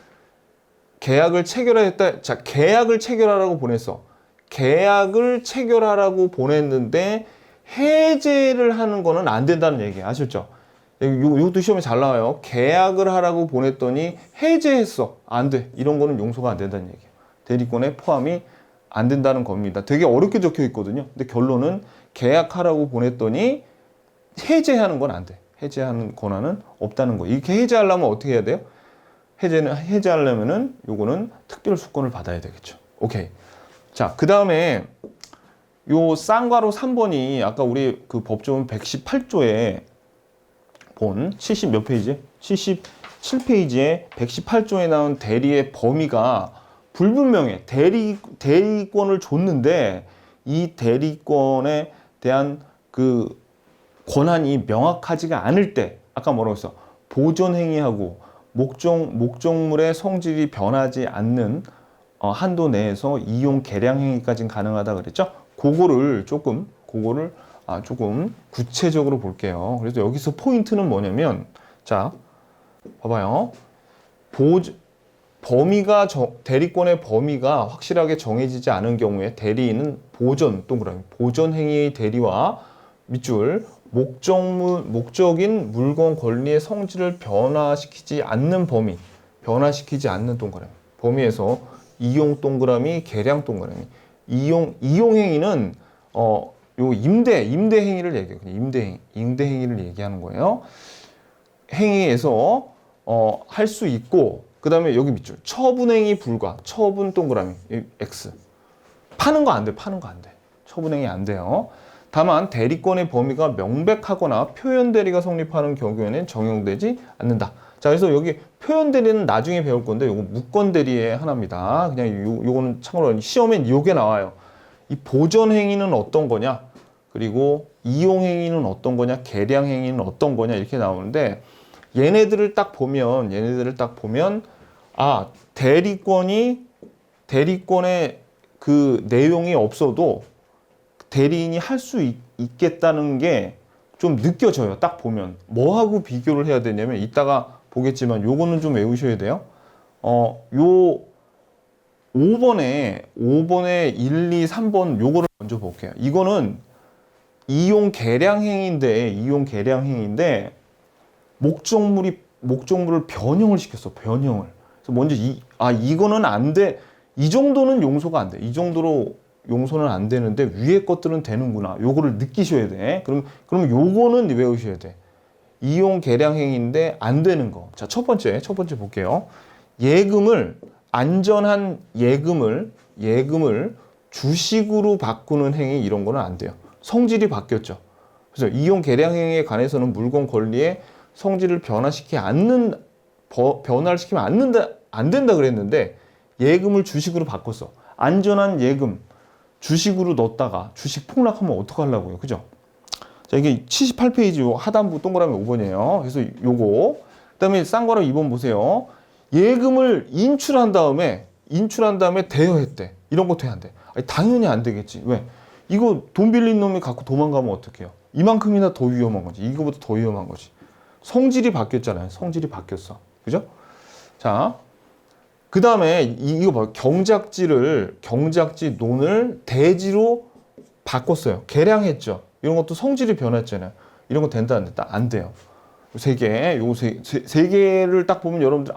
계약을 체결했다. 자, 계약을 체결하라고 보냈어. 계약을 체결하라고 보냈는데 해제를 하는 거는 안 된다는 얘기 아셨죠? 이것도 시험에 잘 나와요. 계약을 하라고 보냈더니 해제했어. 안 돼. 이런 거는 용서가 안 된다는 얘기예요. 대리권에 포함이 안 된다는 겁니다. 되게 어렵게 적혀 있거든요. 근데 결론은 계약하라고 보냈더니 해제하는 건 안 돼. 해제하는 권한은 없다는 거예요. 이렇게 해제하려면 어떻게 해야 돼요? 해제하려면은 요거는 특별 수권을 받아야 되겠죠. 오케이. 자, 그 다음에 요 쌍괄호 3번이 아까 우리 그 법조문 118조에 본 70 몇 페이지? 77페이지에 118조에 나온 대리의 범위가 불분명해. 대리권을 줬는데 이 대리권에 대한 그 권한이 명확하지가 않을 때 아까 뭐라고 했어? 보존행위하고 목적물의 성질이 변하지 않는 한도 내에서 이용 개량 행위까지는 가능하다 그랬죠? 그거를 조금 구체적으로 볼게요. 그래서 여기서 포인트는 뭐냐면, 자, 봐봐요. 대리권의 범위가 확실하게 정해지지 않은 경우에 대리인은 보존 행위의 대리와 밑줄 목적인 물건 권리의 성질을 변화시키지 않는 동그라미. 범위에서 이용 동그라미, 개량 동그라미. 이용 행위는 요 임대 행위를 얘기해요. 임대 행위를 얘기하는 거예요. 행위에서 할 수 있고, 그다음에 여기 밑줄 처분 행위 불가. 처분 동그라미 X. 파는 거 안 돼. 처분 행위 안 돼요. 다만 대리권의 범위가 명백하거나 표현 대리가 성립하는 경우에는 적용되지 않는다. 자, 그래서 여기 표현 대리는 나중에 배울 건데 요거 무권 대리의 하나입니다. 그냥 요거는 참고로 시험엔 요게 나와요. 이 보존 행위는 어떤 거냐? 그리고 이용 행위는 어떤 거냐? 개량 행위는 어떤 거냐? 이렇게 나오는데 얘네들을 딱 보면 대리권의 그 내용이 없어도 대리인이 할 수 있겠다는 게 좀 느껴져요. 딱 보면. 뭐하고 비교를 해야 되냐면 이따가 보겠지만 요거는 좀 외우셔야 돼요. 요 5번에 1, 2, 3번 요거를 먼저 볼게요. 이거는 이용 개량 행위인데 목적물을 변형을 시켰어. 변형을. 그래서 먼저 이거는 안 돼. 이 정도는 용서가 안 돼. 이 정도로 용서는 안 되는데 위에 것들은 되는구나. 요거를 느끼셔야 돼. 그럼 요거는 외우셔야 돼. 이용 개량 행위인데 안 되는 거. 자, 첫 번째 볼게요. 안전한 예금을 주식으로 바꾸는 행위 이런 거는 안 돼요. 성질이 바뀌었죠. 그래서 이용 개량 행위에 관해서는 물건 권리의 성질을 변화시키면 안 된다 그랬는데 예금을 주식으로 바꿨어. 안전한 예금 주식으로 넣었다가 주식 폭락하면 어떡하려고요. 그죠? 자, 이게 78페이지 하단부 동그라미 5번이에요. 그래서 요거. 그다음에 쌍괄호 2번 보세요. 예금을 인출한 다음에 대여했대. 이런 거 돼 안 돼? 아니, 당연히 안 되겠지. 왜? 이거 돈 빌린 놈이 갖고 도망가면 어떡해요? 이만큼이나 더 위험한 거지. 이거보다 더 위험한 거지. 성질이 바뀌었잖아요. 성질이 바뀌었어. 그죠? 자, 그 다음에 이거 봐요. 경작지 논을 대지로 바꿨어요. 개량했죠. 이런 것도 성질이 변했잖아요. 이런 거 된다 안 된다? 안 돼요. 세 개, 요 세 개를 딱 보면 여러분들,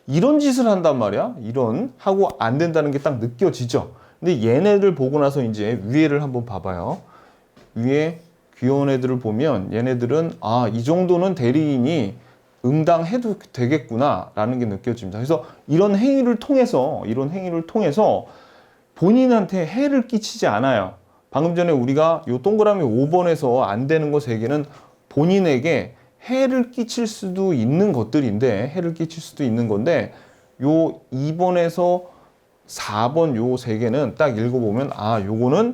이런 짓을 한단 말이야? 이런, 하고 안 된다는 게 딱 느껴지죠? 근데 얘네들 보고 나서 이제 위에를 한번 봐봐요. 위에 귀여운 애들을 보면 얘네들은, 이 정도는 대리인이 응당해도 되겠구나, 라는 게 느껴집니다. 그래서 이런 행위를 통해서 본인한테 해를 끼치지 않아요. 방금 전에 우리가 요 동그라미 5번에서 안 되는 거 3개는 본인에게 해를 끼칠 수도 있는 것들인데, 해를 끼칠 수도 있는 건데, 요 2번에서 4번 요 3개는 딱 읽어보면, 요거는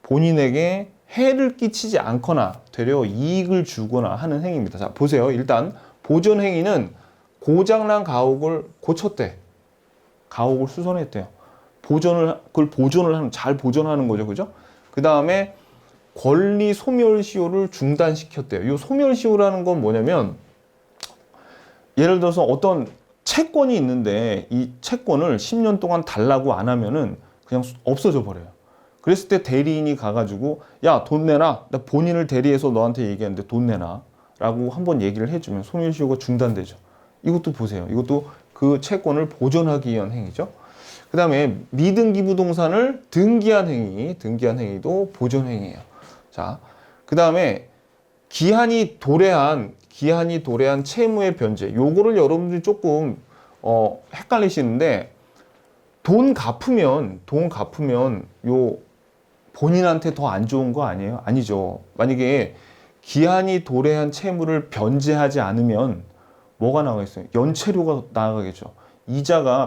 본인에게 해를 끼치지 않거나 되려 이익을 주거나 하는 행위입니다. 자, 보세요. 일단 보존 행위는 고장난 가옥을 고쳤대. 가옥을 수선했대요. 그걸 잘 보존하는 거죠. 그죠? 그 다음에 권리 소멸시효를 중단시켰대요. 이 소멸시효라는 건 뭐냐면, 예를 들어서 어떤 채권이 있는데 이 채권을 10년 동안 달라고 안 하면은 그냥 없어져 버려요. 그랬을 때 대리인이 가가지고, 야, 돈 내놔. 나 본인을 대리해서 너한테 얘기했는데 돈 내놔. 라고 한번 얘기를 해주면 소멸시효가 중단되죠. 이것도 보세요. 이것도 그 채권을 보존하기 위한 행위죠. 그 다음에 미등기 부동산을 등기한 행위도 보존 행위예요. 자, 그 다음에 기한이 도래한 채무의 변제. 요거를 여러분들이 조금 헷갈리시는데, 돈 갚으면 요 본인한테 더 안 좋은 거 아니에요? 아니죠. 만약에 기한이 도래한 채무를 변제하지 않으면 뭐가 나가겠어요? 연체료가 나가겠죠.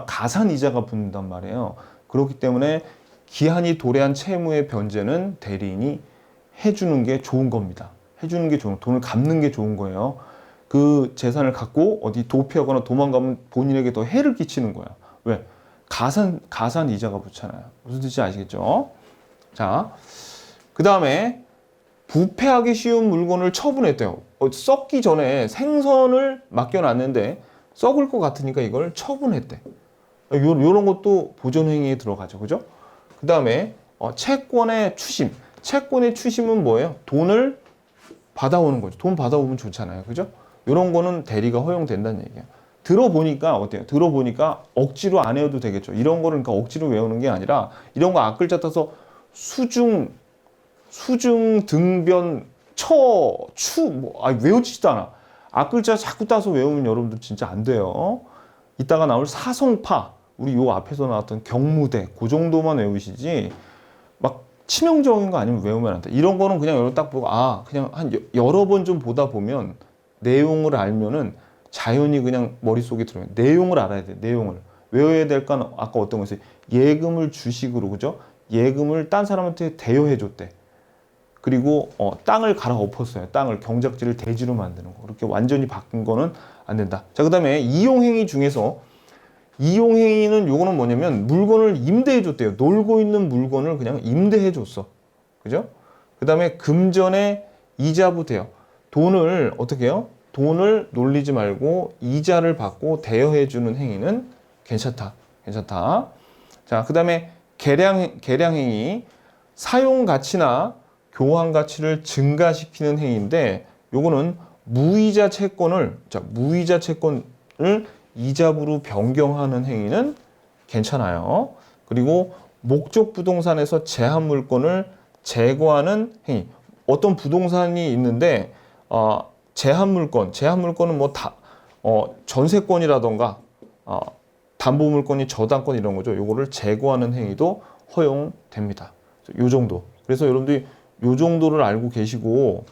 가산 이자가 붙는단 말이에요. 그렇기 때문에 기한이 도래한 채무의 변제는 대리인이 해주는 게 좋은 겁니다. 돈을 갚는 게 좋은 거예요. 그 재산을 갖고 어디 도피하거나 도망가면 본인에게 더 해를 끼치는 거야. 왜? 가산 이자가 붙잖아요. 무슨 뜻인지 아시겠죠? 자, 그 다음에 부패하기 쉬운 물건을 처분했대요. 썩기 전에 생선을 맡겨놨는데 썩을 것 같으니까 이걸 처분했대. 요런 것도 보존행위에 들어가죠. 그죠? 그 다음에 채권의 추심. 채권의 추심은 뭐예요? 돈을 받아오는 거죠. 돈 받아오면 좋잖아요. 그죠? 요런 거는 대리가 허용된다는 얘기예요. 들어보니까 어때요? 억지로 안 외워도 되겠죠. 이런 거를 그러니까 억지로 외우는 게 아니라, 이런 거 앞글자 따서 수중, 등변, 외워지지도 않아. 앞글자 자꾸 따서 외우면 여러분들 진짜 안 돼요. 이따가 나올 사성파, 우리 요 앞에서 나왔던 경무대, 그 정도만 외우시지, 막 치명적인 거 아니면 외우면 안 돼. 이런 거는 그냥 여러분 딱 보고, 그냥 한 여러 번 좀 보다 보면, 내용을 알면은 자연히 그냥 머릿속에 들어요. 내용을 알아야 돼. 내용을. 외워야 될 건 아까 어떤 거였어요? 예금을 주식으로, 그죠? 예금을 딴 사람한테 대여해 줬대. 그리고 땅을 갈아엎었어요. 땅을, 경작지를 대지로 만드는 거. 그렇게 완전히 바꾼 거는 안 된다. 자, 그 다음에 이용행위 중에서, 이용행위는 요거는 뭐냐면 물건을 임대해 줬대요. 놀고 있는 물건을 그냥 임대해 줬어. 그죠? 그 다음에 금전의 이자부 대여. 돈을 어떻게 해요? 돈을 놀리지 말고 이자를 받고 대여해 주는 행위는 괜찮다. 자, 그 다음에 계량행위. 사용 가치나 교환 가치를 증가시키는 행위인데, 요거는 무이자 채권을 이자부로 변경하는 행위는 괜찮아요. 그리고 목적 부동산에서 제한 물건을 제거하는 행위. 어떤 부동산이 있는데 제한 물건은 뭐 전세권이라던가 담보 물건이 저당권 이런 거죠. 요거를 제거하는 행위도 허용됩니다. 요 정도. 그래서 여러분들이 요 정도를 알고 계시고,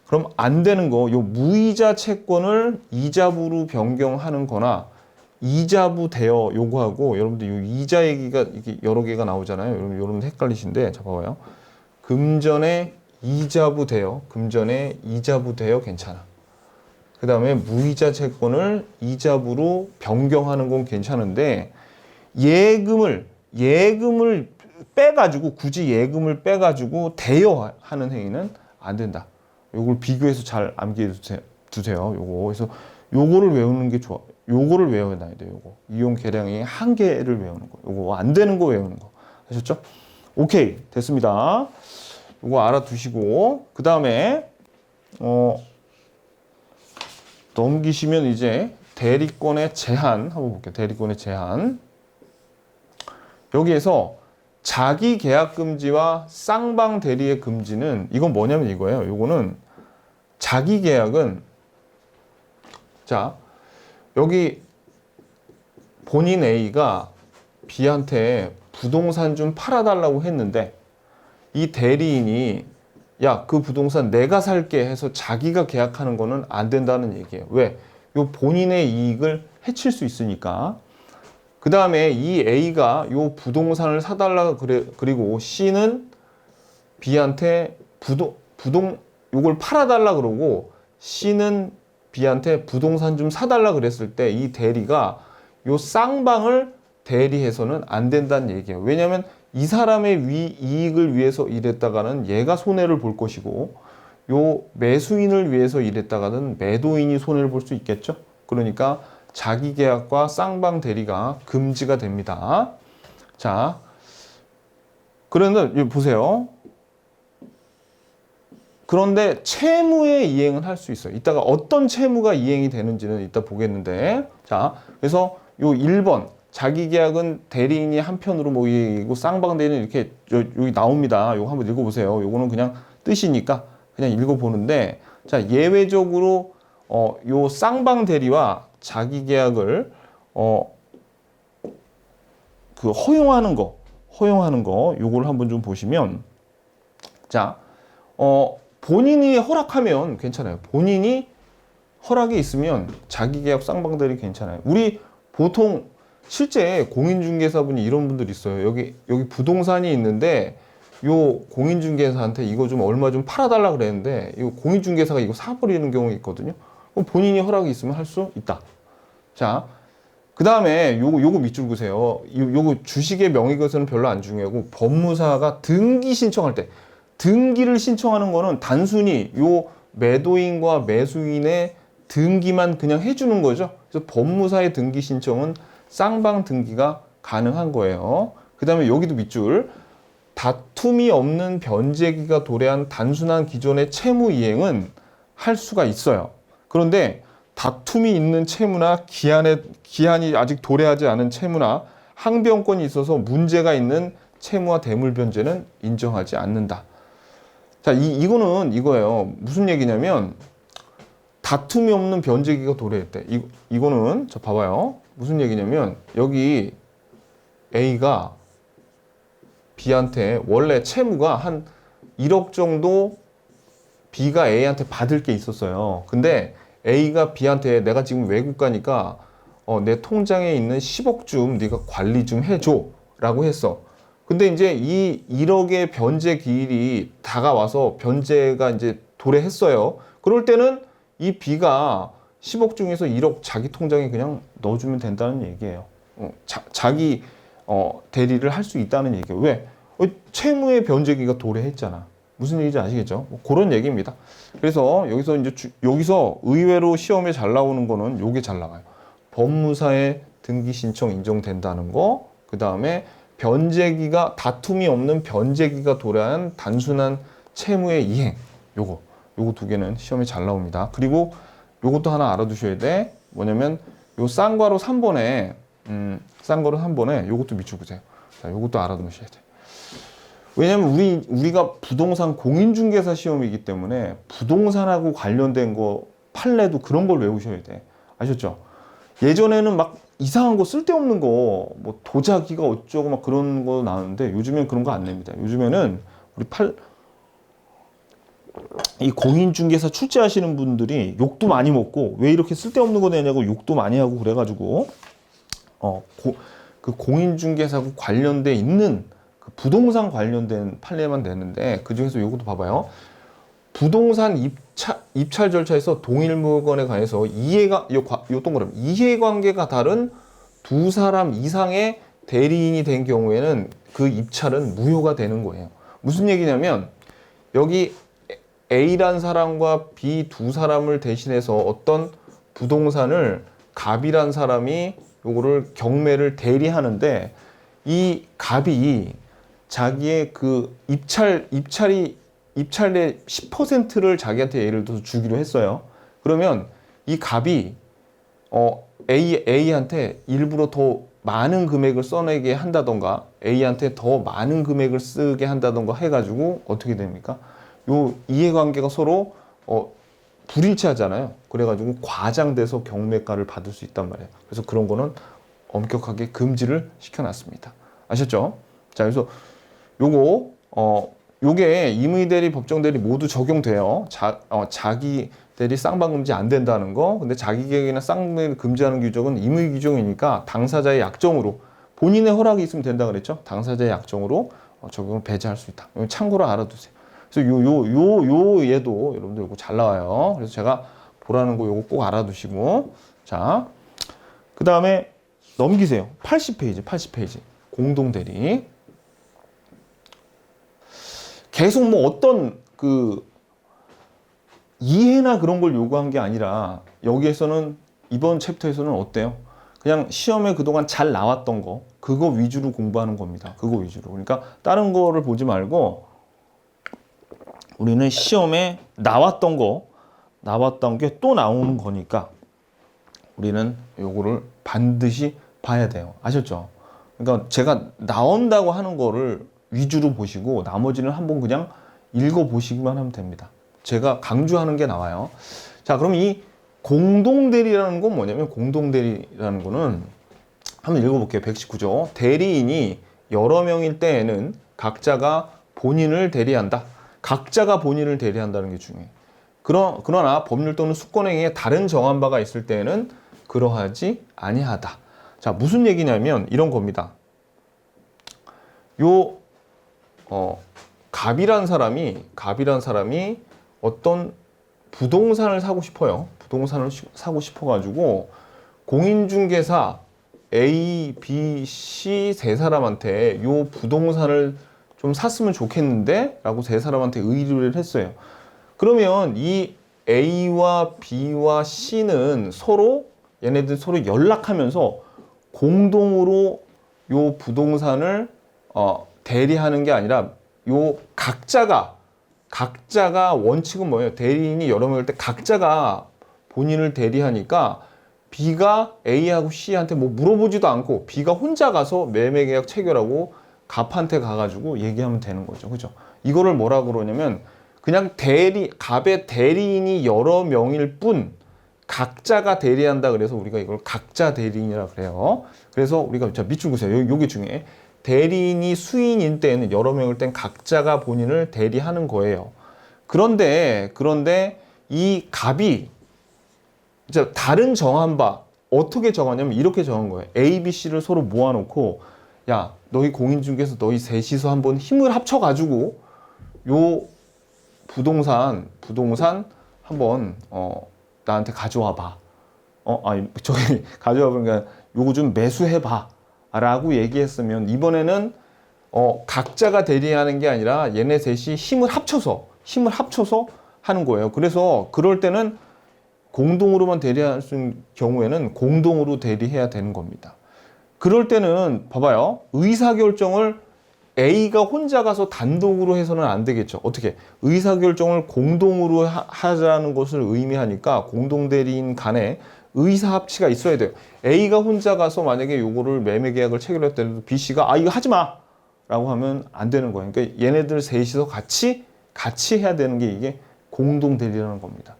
그럼 안 되는 거, 요 무이자 채권을 이자부로 변경하는 거나 이자부 대여 요구하고, 여러분들 요 이자 얘기가 이렇게 여러 개가 나오잖아요. 여러분 헷갈리신데, 자 봐봐요. 금전의 이자부 대여 괜찮아. 그 다음에 무이자 채권을 이자부로 변경하는 건 괜찮은데, 예금을 빼가지고, 굳이 예금을 빼가지고 대여하는 행위는 안 된다. 요걸 비교해서 잘 암기해 두세요. 요거. 그래서 요거를 외우는 게 좋아. 요거를 외워야 돼요. 요거. 이용 계량의 한계를 외우는 거. 요거 안 되는 거 외우는 거. 아셨죠? 오케이. 됐습니다. 요거 알아두시고, 그 다음에 넘기시면 이제 대리권의 제한 한번 볼게요. 대리권의 제한. 여기에서 자기 계약 금지와 쌍방 대리의 금지는 이건 뭐냐면 이거예요. 요거는 자기 계약은 자 여기 본인 A가 B한테 부동산 좀 팔아달라고 했는데 이 대리인이 야, 그 부동산 내가 살게 해서 자기가 계약하는 거는 안 된다는 얘기예요. 왜? 요 본인의 이익을 해칠 수 있으니까. 그 다음에 이 A가 요 부동산을 사달라 그리고 C는 B한테 요걸 팔아달라 그러고 C는 B한테 부동산 좀 사달라 그랬을 때 이 대리가 요 쌍방을 대리해서는 안 된다는 얘기예요. 왜냐하면 이 사람의 이익을 위해서 일했다가는 얘가 손해를 볼 것이고 요 매수인을 위해서 일했다가는 매도인이 손해를 볼 수 있겠죠. 그러니까 자기 계약과 쌍방 대리가 금지가 됩니다. 자, 그런데 보세요. 그런데 채무의 이행은 할 수 있어요. 이따가 어떤 채무가 이행이 되는지는 이따 보겠는데, 자, 그래서 요 1번 자기 계약은 대리인이 한편으로 모이고 쌍방 대리는 이렇게 여기 나옵니다. 요거 한번 읽어보세요. 요거는 그냥 뜻이니까 그냥 읽어보는데, 자, 예외적으로 요 쌍방 대리와 자기 계약을 그 허용하는 거 요걸 한번 좀 보시면, 자, 본인이 허락하면 괜찮아요. 본인이 허락이 있으면 자기 계약 쌍방 대리 괜찮아요. 우리 보통 실제 공인중개사분이 이런 분들 있어요. 여기 부동산이 있는데 요 공인중개사한테 이거 좀 얼마 좀 팔아달라 그랬는데 이 공인중개사가 이거 사버리는 경우가 있거든요. 그럼 본인이 허락이 있으면 할 수 있다. 자, 그 다음에 요거 밑줄 그세요. 요거 주식의 명의거래는 별로 안 중요하고 법무사가 등기 신청할 때 등기를 신청하는 거는 단순히 요 매도인과 매수인의 등기만 그냥 해주는 거죠. 그래서 법무사의 등기 신청은 쌍방 등기가 가능한 거예요. 그 다음에 여기도 밑줄. 다툼이 없는 변제기가 도래한 단순한 기존의 채무 이행은 할 수가 있어요. 그런데 다툼이 있는 채무나 기한이 아직 도래하지 않은 채무나 항변권이 있어서 문제가 있는 채무와 대물 변제는 인정하지 않는다. 자, 이거는 이거예요. 무슨 얘기냐면 다툼이 없는 변제기가 도래했대. 이거는 저 봐봐요. 무슨 얘기냐면 여기 A가 B한테 원래 채무가 한 1억 정도 B가 A한테 받을 게 있었어요. 근데 A가 B한테 내가 지금 외국 가니까 내 통장에 있는 10억 좀 네가 관리 좀 해줘 라고 했어. 근데 이제 이 1억의 변제 기일이 다가와서 변제가 이제 도래했어요. 그럴 때는 이 B가 10억 중에서 1억 자기 통장에 그냥 넣어주면 된다는 얘기예요. 자기 대리를 할 수 있다는 얘기예요. 왜? 채무의 변제기가 도래했잖아. 무슨 얘기인지 아시겠죠? 뭐 그런 얘기입니다. 그래서 여기서 의외로 시험에 잘 나오는 거는 요게 잘 나와요. 법무사의 등기 신청 인정된다는 거, 그 다음에 변제기가 다툼이 없는 변제기가 도래한 단순한 채무의 이행, 요거 두 개는 시험에 잘 나옵니다. 그리고 요것도 하나 알아두셔야 돼. 뭐냐면 요 쌍괄호 3번에 쌍괄호 3번에 요것도 밑줄 그세요. 자, 요것도 알아두셔야 돼. 왜냐면 우리가 부동산 공인중개사 시험이기 때문에 부동산하고 관련된 거 판례도 그런 걸 외우셔야 돼. 아셨죠? 예전에는 막 이상한 거 쓸데없는 거 뭐 도자기가 어쩌고 막 그런 거 나오는데 요즘엔 그런 거 안 냅니다. 요즘에는 이 공인중개사 출제하시는 분들이 욕도 많이 먹고 왜 이렇게 쓸데없는 거 내냐고 욕도 많이 하고 그래가지고 그 공인중개사하고 관련돼 있는 그 부동산 관련된 판례만 내는데 그 중에서 요것도 봐봐요. 부동산 입찰 절차에서 동일 물건에 관해서 요 동그라미 이해관계가 다른 두 사람 이상의 대리인이 된 경우에는 그 입찰은 무효가 되는 거예요. 무슨 얘기냐면 여기 A란 사람과 B 두 사람을 대신해서 어떤 부동산을 갑이란 사람이 요거를 경매를 대리하는데 이 갑이 자기의 그 입찰의 10%를 자기한테 예를 들어서 주기로 했어요. 그러면 이 갑이 A한테 일부러 더 많은 금액을 써내게 한다던가 A한테 더 많은 금액을 쓰게 한다던가 해가지고 어떻게 됩니까? 요 이해관계가 서로 불일치하잖아요. 그래가지고 과장돼서 경매가를 받을 수 있단 말이에요. 그래서 그런 거는 엄격하게 금지를 시켜놨습니다. 아셨죠? 자, 그래서 요게 임의대리, 법정대리 모두 적용돼요. 자기 대리 쌍방금지 안 된다는 거. 근데 자기계획이나 쌍방금지 금지하는 규정은 임의 규정이니까 당사자의 약정으로 본인의 허락이 있으면 된다 그랬죠. 당사자의 약정으로 적용을 배제할 수 있다. 참고로 알아두세요. 그래서 얘도 여러분들 이거 잘 나와요. 그래서 제가 보라는 거 요거 꼭 알아두시고. 자, 그 다음에 넘기세요. 80페이지. 공동대리. 계속 뭐 어떤 이해나 그런 걸 요구한 게 아니라 여기에서는 이번 챕터에서는 어때요? 그냥 시험에 그동안 잘 나왔던 거 그거 위주로 공부하는 겁니다. 그거 위주로. 그러니까 다른 거를 보지 말고 우리는 시험에 나왔던 게 또 나오는 거니까 우리는 요거를 반드시 봐야 돼요. 아셨죠? 그러니까 제가 나온다고 하는 거를 위주로 보시고 나머지는 한번 그냥 읽어보시기만 하면 됩니다. 제가 강조하는 게 나와요. 자, 그럼 이 공동대리라는 건 뭐냐면 공동대리라는 거는 한번 읽어볼게요. 119조. 대리인이 여러 명일 때에는 각자가 본인을 대리한다. 각자가 본인을 대리한다는 게 중요해요. 그러나 법률 또는 수권행위에 다른 정한 바가 있을 때에는 그러하지 아니하다. 자, 무슨 얘기냐면 이런 겁니다. 갑이란 사람이 어떤 부동산을 사고 싶어요. 부동산을 사고 싶어가지고 공인중개사 A, B, C 세 사람한테 요 부동산을 좀 샀으면 좋겠는데 라고 세 사람한테 의뢰를 했어요. 그러면 이 A와 B와 C는 얘네들 서로 연락하면서 공동으로 요 부동산을 대리하는 게 아니라 요 각자가 원칙은 뭐예요? 대리인이 여러 명일 때 각자가 본인을 대리하니까 B가 A하고 C한테 뭐 물어보지도 않고 B가 혼자 가서 매매계약 체결하고 갑한테 가가지고 얘기하면 되는 거죠. 그죠? 이거를 뭐라 그러냐면 그냥 갑의 대리인이 여러 명일 뿐 각자가 대리한다 그래서 우리가 이걸 각자 대리인이라 그래요. 그래서 우리가 밑줄 그으세요. 요게 중요해. 대리인이 수인인 때는 여러 명일 땐 각자가 본인을 대리하는 거예요. 그런데 이 갑이 이제 다른 정한 바 어떻게 정하냐면 이렇게 정한 거예요. A, B, C를 서로 모아놓고 야, 너희 공인중개사 너희 셋이서 한번 힘을 합쳐가지고 요 부동산 한번 나한테 가져와 봐. 가져와 보니까 요거 좀 매수해 봐. 라고 얘기했으면 이번에는 각자가 대리하는 게 아니라 얘네 셋이 힘을 합쳐서 하는 거예요. 그래서 그럴 때는 공동으로만 대리할 수 있는 경우에는 공동으로 대리해야 되는 겁니다. 그럴 때는 봐봐요. 의사결정을 A가 혼자 가서 단독으로 해서는 안 되겠죠. 어떻게? 의사결정을 공동으로 하자는 것을 의미하니까 공동대리인 간에 의사합치가 있어야 돼요. A가 혼자 가서 만약에 요거를 매매계약을 체결했더니 B씨가 이거 하지 마! 라고 하면 안 되는 거예요. 그러니까 얘네들 셋이서 같이 해야 되는 게 이게 공동대리라는 겁니다.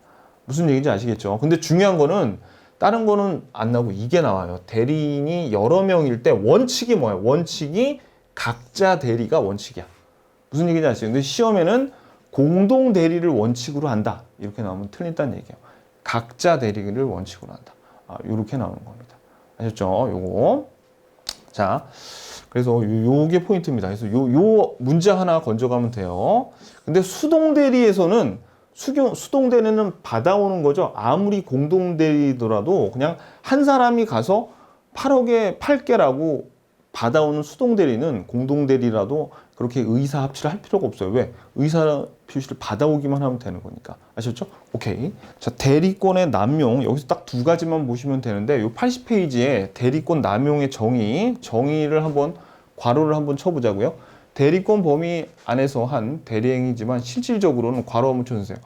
무슨 얘기인지 아시겠죠? 근데 중요한 거는 다른 거는 안 나오고 이게 나와요. 대리인이 여러 명일 때 원칙이 뭐예요? 원칙이 각자 대리가 원칙이야. 무슨 얘기인지 아시죠? 근데 시험에는 공동 대리를 원칙으로 한다. 이렇게 나오면 틀린다는 얘기예요. 각자 대리를 원칙으로 한다. 이렇게 나오는 겁니다. 아셨죠? 요거. 자, 그래서 요게 포인트입니다. 그래서 요 문제 하나 건져가면 돼요. 근데 수동대리에서는 수동대리는 받아오는 거죠. 아무리 공동대리더라도 그냥 한 사람이 가서 8억에 팔게라고 받아오는 수동대리는 공동대리라도 그렇게 의사합치를 할 필요가 없어요. 왜? 의사표시를 받아오기만 하면 되는 거니까. 아셨죠? 오케이. 자, 대리권의 남용. 여기서 딱 두 가지만 보시면 되는데 요 80페이지에 대리권 남용의 정의를 한번 괄호를 한번 쳐보자고요. 대리권 범위 안에서 한 대리행위지만 실질적으로는 괄호 한번 쳐주세요.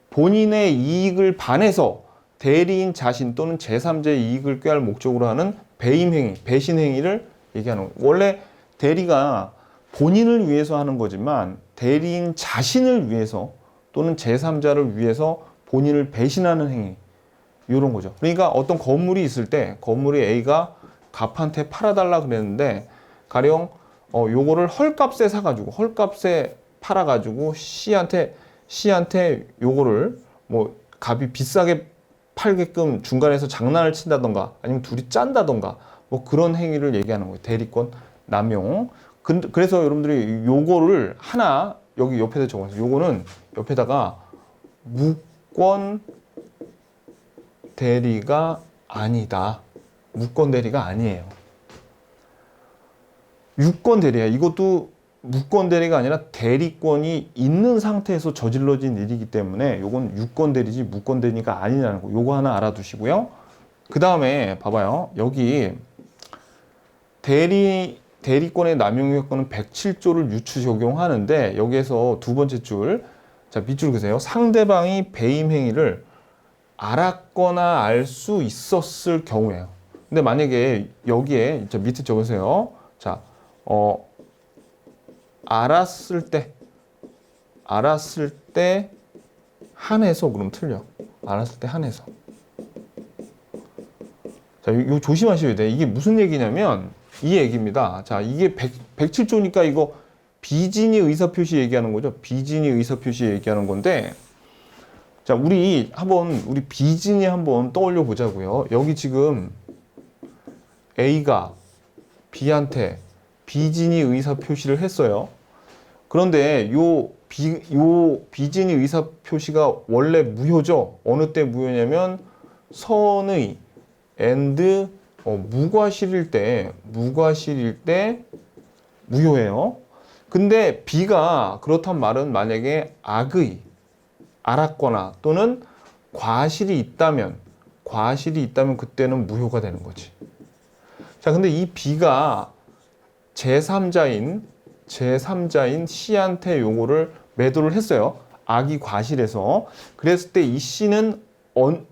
본인의 이익을 반해서 대리인 자신 또는 제3자의 이익을 꾀할 목적으로 하는 배임행위, 배신행위를 얘기하는 거예요. 원래 대리가 본인을 위해서 하는 거지만 대리인 자신을 위해서 또는 제3자를 위해서 본인을 배신하는 행위, 이런 거죠. 그러니까 어떤 건물이 있을 때 건물이 A가 갑한테 팔아달라 그랬는데 가령 요거를 헐값에 사가지고 헐값에 팔아가지고 C한테 요거를 뭐 갑이 비싸게 팔게끔 중간에서 장난을 친다던가 아니면 둘이 짠다던가 뭐 그런 행위를 얘기하는 거예요. 대리권 남용. 그래서 여러분들이 요거를 하나 여기 옆에다 적어서 요거는 옆에다가 무권 대리가 아니다. 무권 대리가 아니에요. 유권 대리야. 이것도 무권 대리가 아니라 대리권이 있는 상태에서 저질러진 일이기 때문에 요건 유권 대리지 무권 대리가 아니라는 거. 요거 하나 알아두시고요. 그 다음에 봐봐요. 여기 대리권의 남용 요건은 107조를 유추 적용하는데 여기에서 두 번째 줄, 자 밑줄 그세요. 상대방이 배임 행위를 알았거나 알 수 있었을 경우에요. 근데 만약에 여기에 저 밑에 적으세요. 자, 알았을 때 한해서 그럼 틀려. 알았을 때 한해서. 자, 이거 조심하셔야 돼. 이게 무슨 얘기냐면 이 얘기입니다. 자, 이게 107조니까 이거 비진이 의사표시 얘기하는 거죠. 비진이 의사표시 얘기하는 건데, 자, 우리 비진이 한번 떠올려 보자고요. 여기 지금 A가 B한테 비진이 의사표시를 했어요. 그런데 요 비진이 의사표시가 원래 무효죠. 어느 때 무효냐면 선의 and 무과실일 때 무효예요. 근데 B가 그렇단 말은 만약에 악의 알았거나 또는 과실이 있다면 그때는 무효가 되는 거지. 자, 근데 이 B가 제3자인 C한테 요거를 매도를 했어요. 악이 과실해서. 그랬을 때 이 C는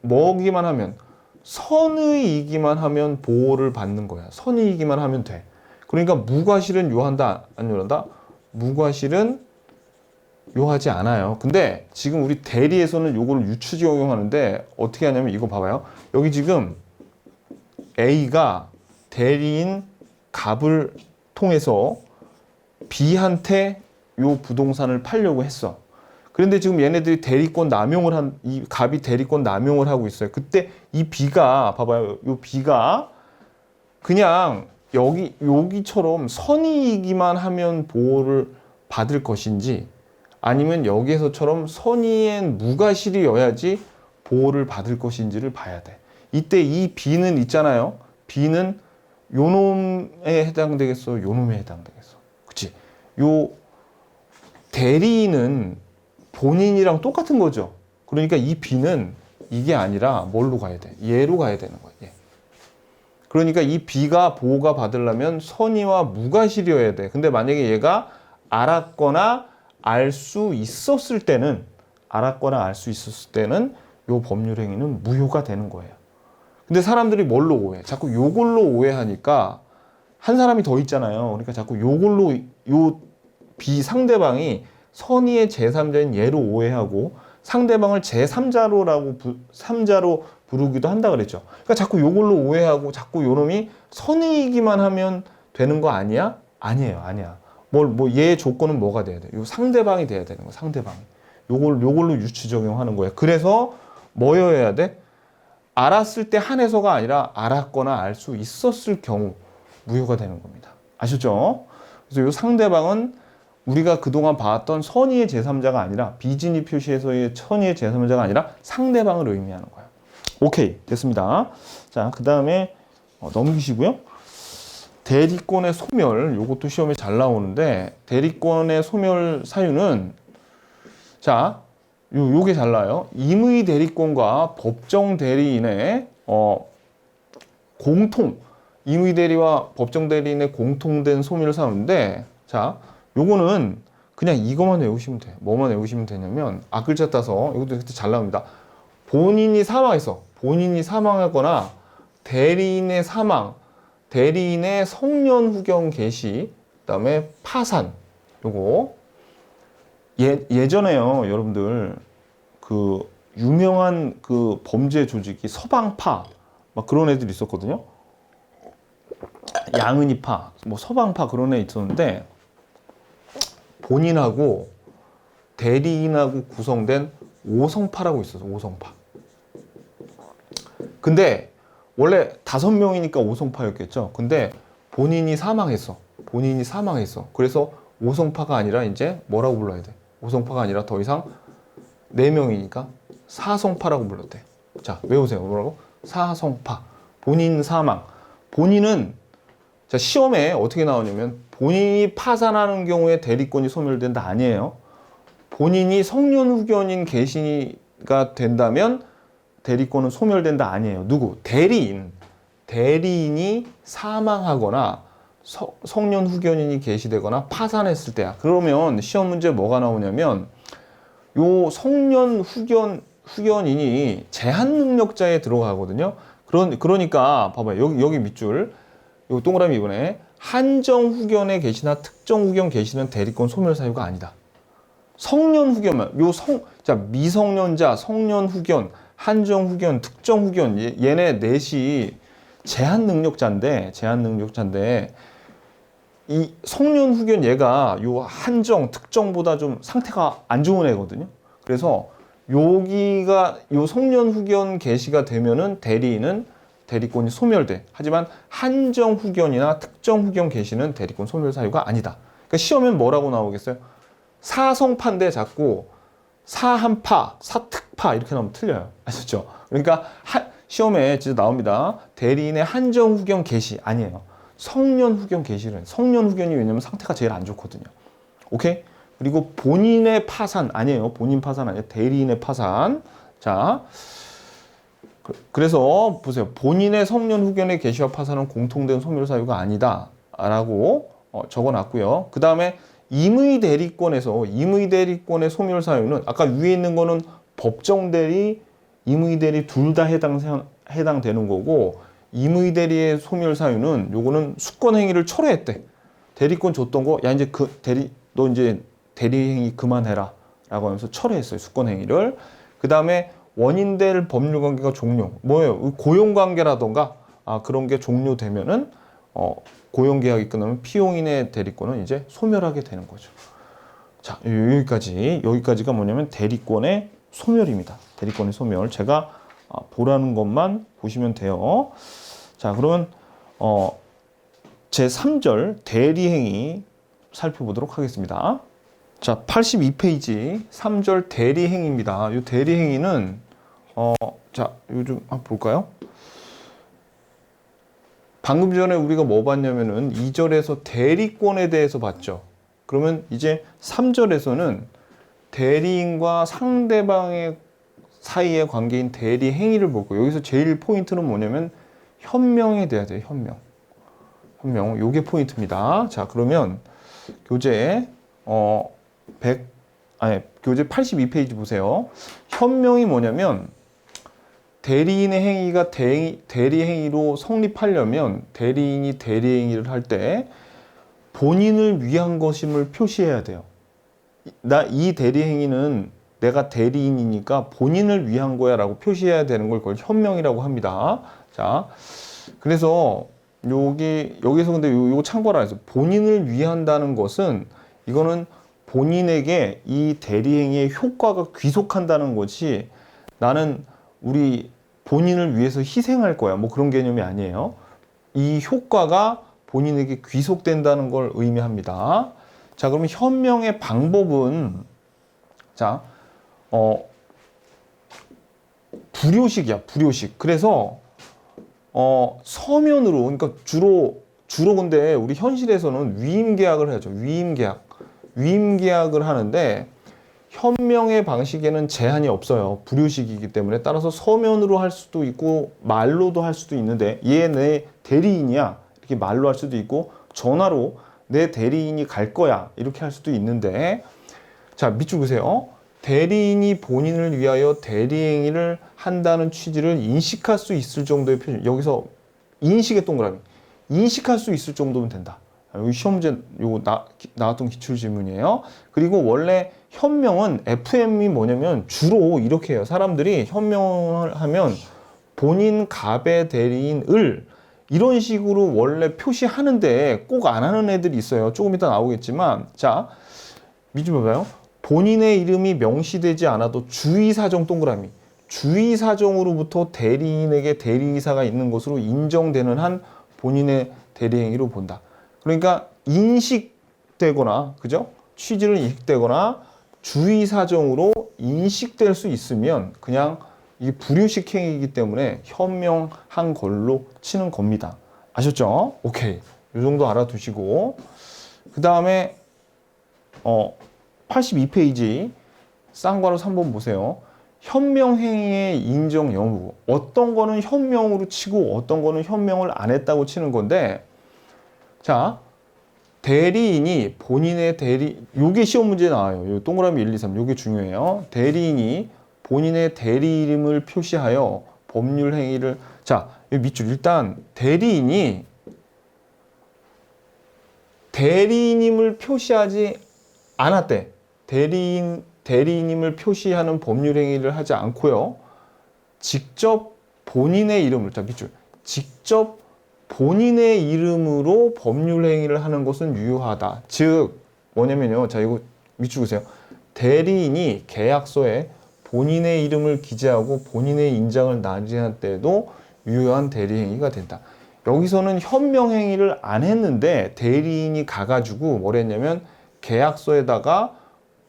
뭐기만 하면 선의이기만 하면 보호를 받는 거야. 선의이기만 하면 돼. 그러니까 무과실은 요한다, 안 요한다? 무과실은 요하지 않아요. 근데 지금 우리 대리에서는 요거를 유추 적용하는데 어떻게 하냐면 이거 봐봐요. 여기 지금 A가 대리인 갑을 통해서 B한테 요 부동산을 팔려고 했어. 그런데 지금 얘네들이 이 갑이 대리권 남용을 하고 있어요. 그때 이 B가 봐봐요. 요 B가 그냥 여기처럼 선의이기만 하면 보호를 받을 것인지 아니면 여기에서처럼 선의엔 무과실이어야지 보호를 받을 것인지를 봐야 돼. 이때 이 B는 있잖아요. B는 요놈에 해당되겠어? 요놈에 해당되겠어? 그치? 요 대리인은 본인이랑 똑같은 거죠. 그러니까 이 B는 이게 아니라 뭘로 가야 돼? 얘로 가야 되는 거야. 얘. 그러니까 이 B가 보호가 받으려면 선의와 무과실이어야 돼. 근데 만약에 얘가 알았거나 알 수 있었을 때는 요 법률 행위는 무효가 되는 거예요. 근데 사람들이 뭘로 오해? 자꾸 요걸로 오해하니까 한 사람이 더 있잖아요. 그러니까 자꾸 요걸로 요 상대방이 선의의 제3자인 얘로 오해하고 상대방을 제3자로 부르기도 한다 그랬죠. 그러니까 자꾸 요걸로 오해하고 자꾸 요놈이 선의이기만 하면 되는 거 아니야? 아니야. 얘 조건은 뭐가 돼야 돼? 요 상대방이 돼야 되는 거야, 상대방이. 요걸로 유추 적용하는 거야. 그래서 뭐여야 돼? 알았을 때 한해서가 아니라 알았거나 알 수 있었을 경우 무효가 되는 겁니다. 아셨죠? 그래서 요 상대방은 우리가 그동안 봐왔던 선의의 제3자가 아니라 비진이 표시에서의 선의의 제3자가 아니라 상대방을 의미하는 거예요. 오케이, 됐습니다. 자, 그 다음에 넘기시고요. 대리권의 소멸, 요것도 시험에 잘 나오는데 대리권의 소멸 사유는 자, 요게 잘 나와요. 임의 대리권과 법정 대리인의 임의 대리와 법정 대리인의 공통된 소멸 사유인데, 자, 요거는 그냥 이것만 외우시면 돼요. 뭐만 외우시면 되냐면 앞글자 따서 이것도 잘 나옵니다. 본인이 사망했어. 본인이 사망하거나 대리인의 사망, 대리인의 성년 후견 개시, 그다음에 파산. 요거 예전에요, 여러분들 그 유명한 그 범죄 조직이 서방파 막 그런 애들이 있었거든요. 양은이파, 뭐 서방파 그런 애 있었는데 본인하고 대리인하고 구성된 오성파라고 있었어. 오성파. 근데 원래 5명이니까 오성파였겠죠. 근데 본인이 사망했어. 본인이 사망했어. 그래서 오성파가 아니라 이제 뭐라고 불러야 돼? 오성파가 아니라 더 이상 4명이니까 사성파라고 불렀대. 자, 외우세요. 뭐라고? 사성파. 본인 사망. 본인은 자, 시험에 어떻게 나오냐면 본인이 파산하는 경우에 대리권이 소멸된다 아니에요. 본인이 성년 후견인 개시가 된다면 대리권은 소멸된다 아니에요. 누구? 대리인. 대리인이 사망하거나 성년 후견인이 개시되거나 파산했을 때야. 그러면 시험 문제 뭐가 나오냐면 요 성년 후견인이 제한 능력자에 들어가거든요. 그러니까 봐봐요. 여기 밑줄. 요 동그라미 이번에 한정 후견의 개시나 특정 후견 개시는 대리권 소멸 사유가 아니다. 성년 후견만 자, 미성년자, 성년 후견, 한정 후견, 특정 후견 얘네 넷이 제한 능력자인데 이 성년 후견 얘가 요 한정, 특정보다 좀 상태가 안 좋은 애거든요. 그래서 여기가 요 성년 후견 개시가 되면은 대리권이 소멸돼. 하지만 한정 후견이나 특정 후견 개시는 대리권 소멸 사유가 아니다. 그러니까 시험엔 뭐라고 나오겠어요? 사성파인데 자꾸 사한파, 사특파 이렇게 나오면 틀려요. 아시죠? 그러니까 시험에 진짜 나옵니다. 대리인의 한정 후견 개시 아니에요. 성년 후견 개시는 성년 후견이 왜냐면 상태가 제일 안 좋거든요. 오케이? 그리고 본인의 파산 아니에요. 본인 파산 아니에요. 대리인의 파산. 자, 그래서 보세요. 본인의 성년 후견의 개시와 파산은 공통된 소멸 사유가 아니다 라고 적어놨고요. 그 다음에 임의 대리권의 소멸 사유는 아까 위에 있는 거는 법정 대리, 임의 대리 둘 다 해당되는 거고 임의 대리의 소멸 사유는 요거는 수권 행위를 철회했대. 대리권 줬던 거 야 이제 너 이제 대리 행위 그만해라 라고 하면서 철회했어요. 수권 행위를. 그 다음에 원인될 법률 관계가 종료. 뭐예요? 고용 관계라던가 그런 게 종료되면은 고용 계약이 끝나면 피용인의 대리권은 이제 소멸하게 되는 거죠. 자, 여기까지가 뭐냐면 대리권의 소멸입니다. 대리권의 소멸. 제가 보라는 것만 보시면 돼요. 자, 그러면 제 3절 대리행위 살펴보도록 하겠습니다. 자, 82페이지 3절 대리행위입니다. 이 대리행위는 자, 요즘 한번 볼까요? 방금 전에 우리가 뭐 봤냐면은 2절에서 대리권에 대해서 봤죠. 그러면 이제 3절에서는 대리인과 상대방의 사이의 관계인 대리행위를 보고 여기서 제일 포인트는 뭐냐면 현명에 대해야 돼요. 현명. 요게 포인트입니다. 자, 그러면 교재 교재 82페이지 보세요. 현명이 뭐냐면 대리인의 행위가 대리행위로 성립하려면 대리인이 대리행위를 할 때 본인을 위한 것임을 표시해야 돼요. 이 대리행위는 내가 대리인이니까 본인을 위한 거야 라고 표시해야 되는 걸 그걸 현명이라고 합니다. 자, 그래서 여기서 근데 요거 참고를 안 해서 본인을 위한다는 것은 이거는 본인에게 이 대리행위의 효과가 귀속한다는 것이 나는 우리 본인을 위해서 희생할 거야. 뭐 그런 개념이 아니에요. 이 효과가 본인에게 귀속된다는 걸 의미합니다. 자, 그러면 현명의 방법은 자, 불효식이야. 불효식. 그래서 서면으로 그러니까 주로 근데 우리 현실에서는 위임 계약을 하죠. 위임 계약을 하는데 현명의 방식에는 제한이 없어요. 불효식이기 때문에. 따라서 서면으로 할 수도 있고 말로도 할 수도 있는데 얘 내 대리인이야 이렇게 말로 할 수도 있고 전화로 내 대리인이 갈 거야 이렇게 할 수도 있는데 자, 밑줄 보세요. 대리인이 본인을 위하여 대리행위를 한다는 취지를 인식할 수 있을 정도의 표현. 여기서 인식의 동그라미. 인식할 수 있을 정도면 된다. 여기 시험 문제 요거 나왔던 기출 질문이에요. 그리고 원래 현명은 FM이 뭐냐면 주로 이렇게 해요. 사람들이 현명을 하면 본인 갑의 대리인을 이런 식으로 원래 표시하는데 꼭 안 하는 애들이 있어요. 조금 이따 나오겠지만, 자, 밑줄 봐봐요. 본인의 이름이 명시되지 않아도 주의사정 동그라미. 주의사정으로부터 대리인에게 대리이사가 있는 것으로 인정되는 한 본인의 대리행위로 본다. 그러니까 인식되거나, 그죠? 취지를 인식되거나 주의사정으로 인식될 수 있으면 그냥 이게 불효식 행위이기 때문에 현명한 걸로 치는 겁니다. 아셨죠? 오케이. 이 정도 알아두시고, 그 다음에 82페이지 쌍괄호 3번 보세요. 현명행위의 인정 여부. 어떤 거는 현명으로 치고 어떤 거는 현명을 안 했다고 치는 건데, 자, 대리인이 본인의 요게 시험 문제에 나와요. 요 동그라미 1, 2, 3. 요게 중요해요. 대리인이 본인의 대리 이름을 표시하여 법률 행위를, 자, 이 밑줄. 일단 대리인임을 표시하지 않았대. 대리인임을 표시하는 법률 행위를 하지 않고요. 직접 본인의 이름을, 자, 밑줄. 직접 본인의 이름으로 법률 행위를 하는 것은 유효하다. 즉, 뭐냐면요. 자, 이거 밑줄 보세요. 대리인이 계약서에 본인의 이름을 기재하고 본인의 인장을 납부할 때도 유효한 대리 행위가 된다. 여기서는 현명 행위를 안 했는데 대리인이 가가지고 뭘 했냐면 계약서에다가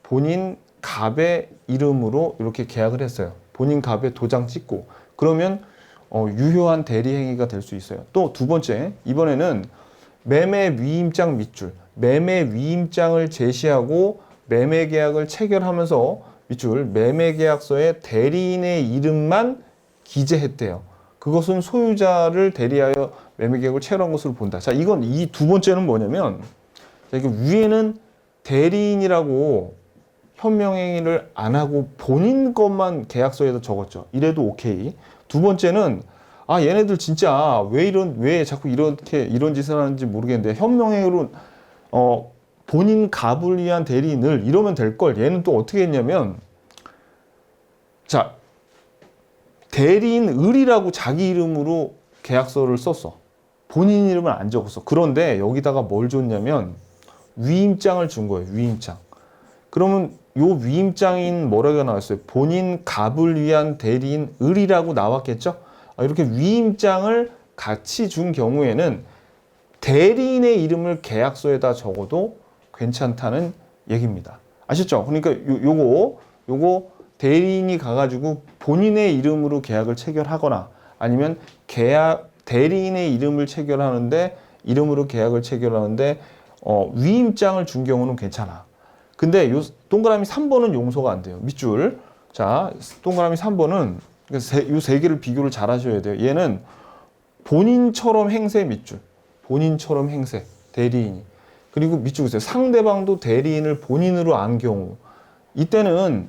본인 갑의 이름으로 이렇게 계약을 했어요. 본인 갑에 도장 찍고. 그러면 유효한 대리 행위가 될 수 있어요. 또 두 번째, 이번에는 매매 위임장 밑줄. 매매 위임장을 제시하고 매매 계약을 체결하면서 밑줄, 매매 계약서에 대리인의 이름만 기재했대요. 그것은 소유자를 대리하여 매매 계약을 체결한 것으로 본다. 자, 이건 이 두 번째는 뭐냐면, 자, 이게 위에는 대리인이라고 현명행위를 안 하고 본인 것만 계약서에다 적었죠. 이래도 오케이. 두 번째는 얘네들 진짜 왜 자꾸 이런 짓을 하는지 모르겠는데 현명행위로 본인 갑을 위한 대리인을 이러면 될 걸. 얘는 또 어떻게 했냐면, 자, 대리인을이라고 자기 이름으로 계약서를 썼어. 본인 이름을 안 적었어. 그런데 여기다가 뭘 줬냐면 위임장을 준 거예요. 위임장. 그러면 요 위임장인 뭐라고 나왔어요? 본인 갑을 위한 대리인을이라고 나왔겠죠? 이렇게 위임장을 같이 준 경우에는 대리인의 이름을 계약서에다 적어도 괜찮다는 얘기입니다. 아셨죠? 그러니까 요거 대리인이 가가지고 본인의 이름으로 계약을 체결하거나 아니면 대리인의 이름을 체결하는데 이름으로 계약을 체결하는데 위임장을 준 경우는 괜찮아. 근데 요 동그라미 3번은 용서가 안 돼요. 밑줄. 자, 동그라미 3번은 요 세 개를 비교를 잘 하셔야 돼요. 얘는 본인처럼 행세 밑줄. 본인처럼 행세. 대리인이. 그리고 밑줄 보세요. 상대방도 대리인을 본인으로 안 경우. 이때는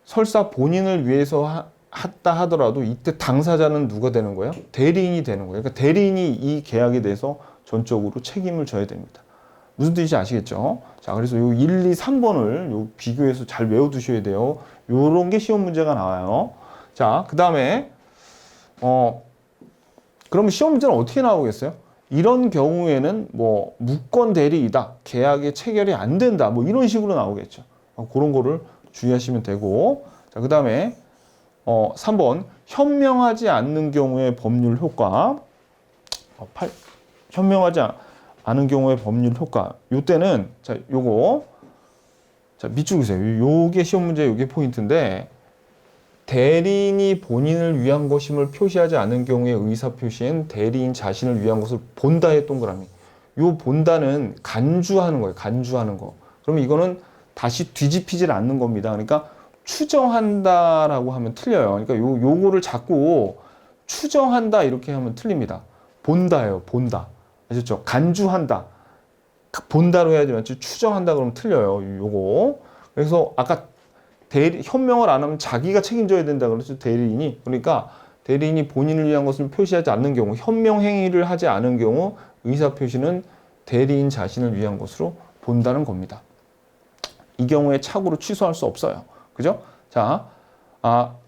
설사 본인을 위해서 했다 하더라도 이때 당사자는 누가 되는 거예요? 대리인이 되는 거예요. 그러니까 대리인이 이 계약에 대해서 전적으로 책임을 져야 됩니다. 무슨 뜻인지 아시겠죠? 자, 그래서 요 1, 2, 3번을 요 비교해서 잘 외워두셔야 돼요. 요런 게 시험 문제가 나와요. 자, 그 다음에 그러면 시험 문제는 어떻게 나오겠어요? 이런 경우에는 뭐 무권 대리이다, 계약의 체결이 안 된다, 뭐 이런 식으로 나오겠죠. 그런 거를 주의하시면 되고, 자, 그 다음에 3번 현명하지 않는 경우의 법률 효과. 현명하지 않은 경우의 법률 효과. 요때는 자, 요거 자, 밑줄 그세요. 요게 시험 문제, 요게 포인트인데, 대리인이 본인을 위한 것임을 표시하지 않은 경우의 의사 표시엔 대리인 자신을 위한 것을 본다의 동그라미. 요 본다는 간주하는 거예요. 간주하는 거. 그러면 이거는 다시 뒤집히질 않는 겁니다. 그러니까 추정한다라고 하면 틀려요. 그러니까 요거를 자꾸 추정한다 이렇게 하면 틀립니다. 본다예요. 본다. 아셨죠? 간주한다. 본다로 해야지 맞지. 추정한다 그러면 틀려요. 요거. 그래서 아까 현명을 안 하면 자기가 책임져야 된다 그러죠. 대리인이. 그러니까 대리인이 본인을 위한 것을 표시하지 않는 경우, 현명 행위를 하지 않은 경우 의사 표시는 대리인 자신을 위한 것으로 본다는 겁니다. 이 경우에 착오로 취소할 수 없어요. 그죠? 자,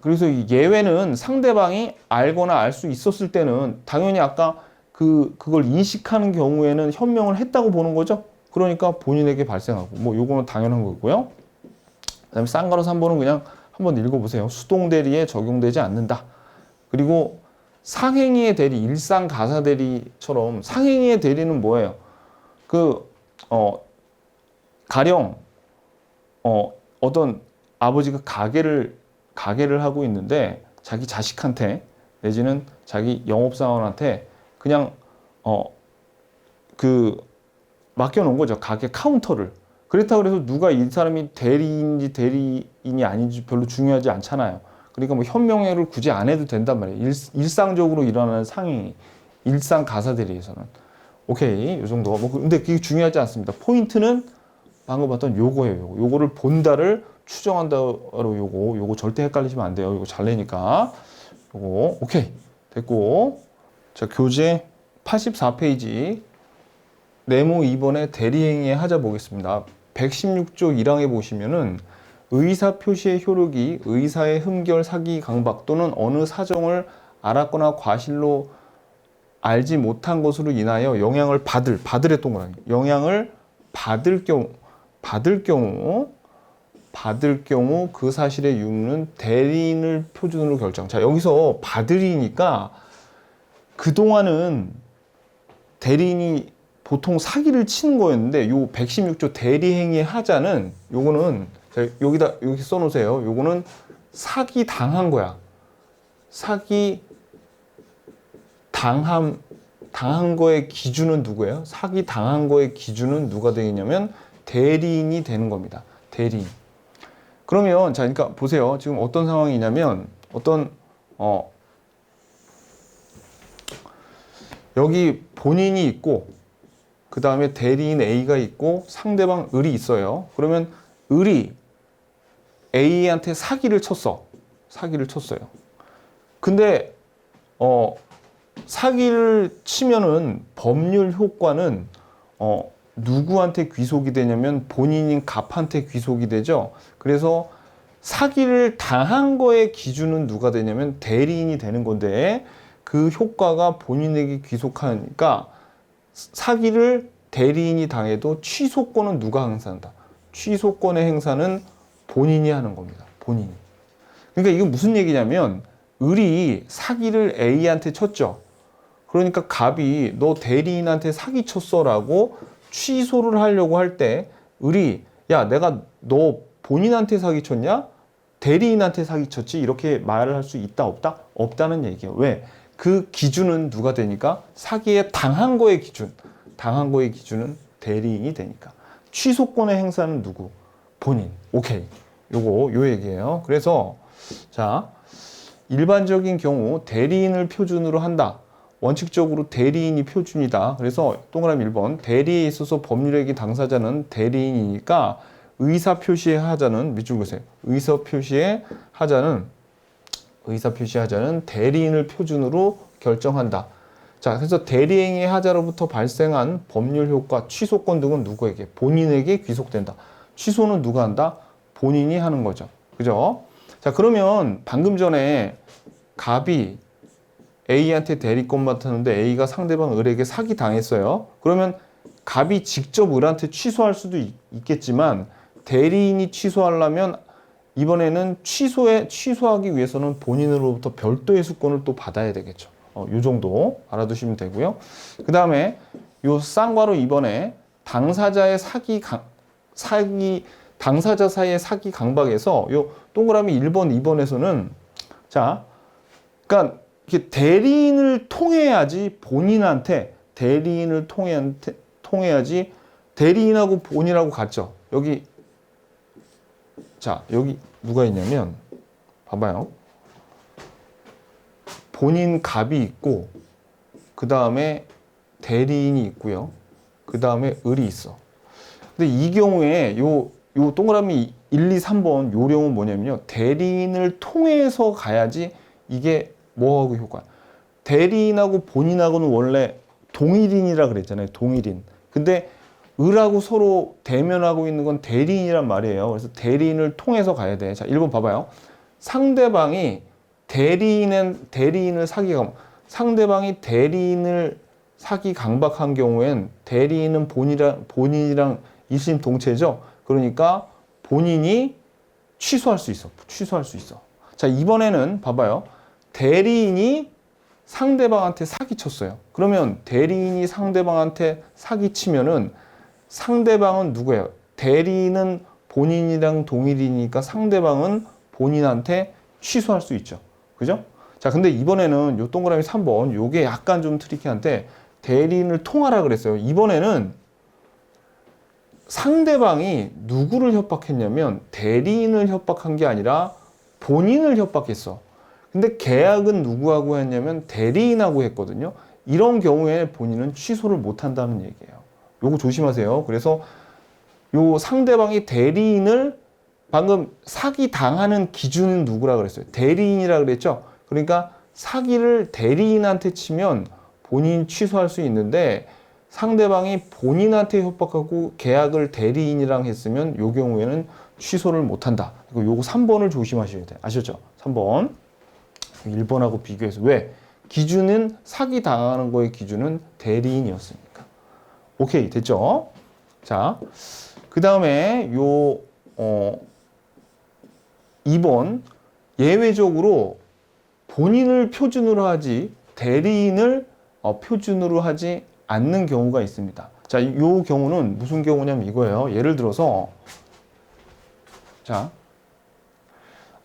그래서 이 예외는 상대방이 알거나 알 수 있었을 때는 당연히 아까 그걸 인식하는 경우에는 현명을 했다고 보는 거죠. 그러니까 본인에게 발생하고, 뭐 요거는 당연한 거고요. 그다음에 쌍가로 3번은 그냥 한번 읽어보세요. 수동 대리에 적용되지 않는다. 그리고 상행위의 대리, 일상 가사 대리처럼 상행위의 대리는 뭐예요? 가령 어떤 아버지가 가게를 하고 있는데 자기 자식한테 내지는 자기 영업사원한테 그냥 맡겨놓은 거죠. 가게 카운터를. 그렇다고 해서 누가 이 사람이 대리인지 대리인이 아닌지 별로 중요하지 않잖아요. 그러니까 뭐 현명회를 굳이 안 해도 된단 말이에요. 일상적으로 일어나는 상행위, 일상 가사 대리에서는. 오케이, 요 정도. 뭐 근데 그게 중요하지 않습니다. 포인트는 방금 봤던 요거예요. 요거를 본다를 추정한다로 요거 절대 헷갈리시면 안 돼요. 요거 잘 내니까. 요거 오케이 됐고. 자, 교재 84페이지 네모 2번의 대리행위의 하자 보겠습니다. 116조 1항에 보시면은 의사 표시의 효력이 의사의 흠결, 사기, 강박 또는 어느 사정을 알았거나 과실로 알지 못한 것으로 인하여 영향을 받을의 동그라미, 영향을 받을 경우 그 사실의 유무는 대리인을 표준으로 결정. 자, 여기서 받으리니까 그동안은 대리인이 보통 사기를 치는 거였는데 요 116조 대리행위의 하자는 요거는 여기 써놓으세요. 요거는 사기 당한 거야. 사기 당한 거의 기준은 누구예요? 사기 당한 거의 기준은 누가 되겠냐면 대리인이 되는 겁니다. 대리인. 그러면 자, 그러니까 보세요. 지금 어떤 상황이냐면 여기 본인이 있고 그 다음에 대리인 A가 있고 상대방 을이 있어요. 그러면 을이 A한테 사기를 쳤어요. 근데 사기를 치면은 법률 효과는 누구한테 귀속이 되냐면 본인인 갑한테 귀속이 되죠. 그래서 사기를 당한 거의 기준은 누가 되냐면 대리인이 되는 건데 그 효과가 본인에게 귀속하니까 사기를 대리인이 당해도 취소권은 누가 행사한다? 취소권의 행사는 본인이 하는 겁니다. 본인이. 그러니까 이건 무슨 얘기냐면 을이 사기를 A한테 쳤죠. 그러니까 갑이 너 대리인한테 사기 쳤어라고 취소를 하려고 할 때 을이 야, 내가 너 본인한테 사기 쳤냐? 대리인한테 사기 쳤지? 이렇게 말을 할 수 있다 없다? 없다는 얘기예요. 왜? 그 기준은 누가 되니까? 사기에 당한 거의 기준은 대리인이 되니까. 취소권의 행사는 누구? 본인. 오케이. 요 얘기예요. 그래서 자, 일반적인 경우 대리인을 표준으로 한다. 원칙적으로 대리인이 표준이다. 그래서 동그라미 1번 대리에 있어서 법률행위 당사자는 대리인이니까 의사 표시의 하자는 밑줄 그으세요. 의사 표시의 하자는 대리인을 표준으로 결정한다. 자, 그래서 대리행위의 하자로부터 발생한 법률 효과, 취소권 등은 누구에게? 본인에게 귀속된다. 취소는 누가 한다? 본인이 하는 거죠. 그죠? 자, 그러면 방금 전에 갑이 A한테 대리권 맡았는데 A가 상대방 을에게 사기 당했어요. 그러면 갑이 직접 을한테 취소할 수도 있겠지만 대리인이 취소하려면 이번에는 취소하기 위해서는 본인으로부터 별도의 수권을 또 받아야 되겠죠. 요 정도 알아두시면 되고요. 그 다음에 요 쌍괄호 2번에 당사자 사이의 사기 강박에서 요 동그라미 1번, 2번에서는 자, 그러니까 이렇게 대리인을 통해야지 통해야지 대리인하고 본인하고 같죠. 여기 누가 있냐면 봐봐요. 본인 갑이 있고 그 다음에 대리인이 있고요. 그 다음에 을이 있어. 근데 이 경우에 요 동그라미 1, 2, 3번 요령은 뭐냐면요. 대리인을 통해서 가야지 이게 뭐하고 효과. 대리인하고 본인하고는 원래 동일인이라 그랬잖아요. 동일인. 근데 을하고 서로 대면하고 있는 건 대리인이란 말이에요. 그래서 대리인을 통해서 가야 돼. 자, 1번 봐봐요. 상대방이 대리인을 상대방이 대리인을 사기 강박한 경우엔 대리인은 본인이랑 일심동체죠. 그러니까 본인이 취소할 수 있어. 취소할 수 있어. 자, 이번에는 봐봐요. 대리인이 상대방한테 사기쳤어요. 그러면 대리인이 상대방한테 사기치면은 상대방은 누구예요? 대리인은 본인이랑 동일이니까 상대방은 본인한테 취소할 수 있죠. 그죠? 자, 근데 이번에는 요 동그라미 3번 요게 약간 좀 트리키한데 대리인을 통하라 그랬어요. 이번에는 상대방이 누구를 협박했냐면 대리인을 협박한 게 아니라 본인을 협박했어. 근데 계약은 누구하고 했냐면 대리인하고 했거든요. 이런 경우에 본인은 취소를 못 한다는 얘기예요. 요거 조심하세요. 그래서 요 상대방이 대리인을 방금 사기 당하는 기준은 누구라 그랬어요? 대리인이라 그랬죠? 그러니까 사기를 대리인한테 치면 본인 취소할 수 있는데 상대방이 본인한테 협박하고 계약을 대리인이랑 했으면 요 경우에는 취소를 못 한다. 요거 3번을 조심하셔야 돼요. 아셨죠? 3번. 1번하고 비교해서. 왜? 기준은 사기 당하는 거의 기준은 대리인이었으니까. 오케이, 됐죠? 자, 그 다음에 2번. 예외적으로 본인을 표준으로 하지 대리인을 표준으로 하지 않는 경우가 있습니다. 자, 이 경우는 무슨 경우냐면 이거예요. 예를 들어서 자,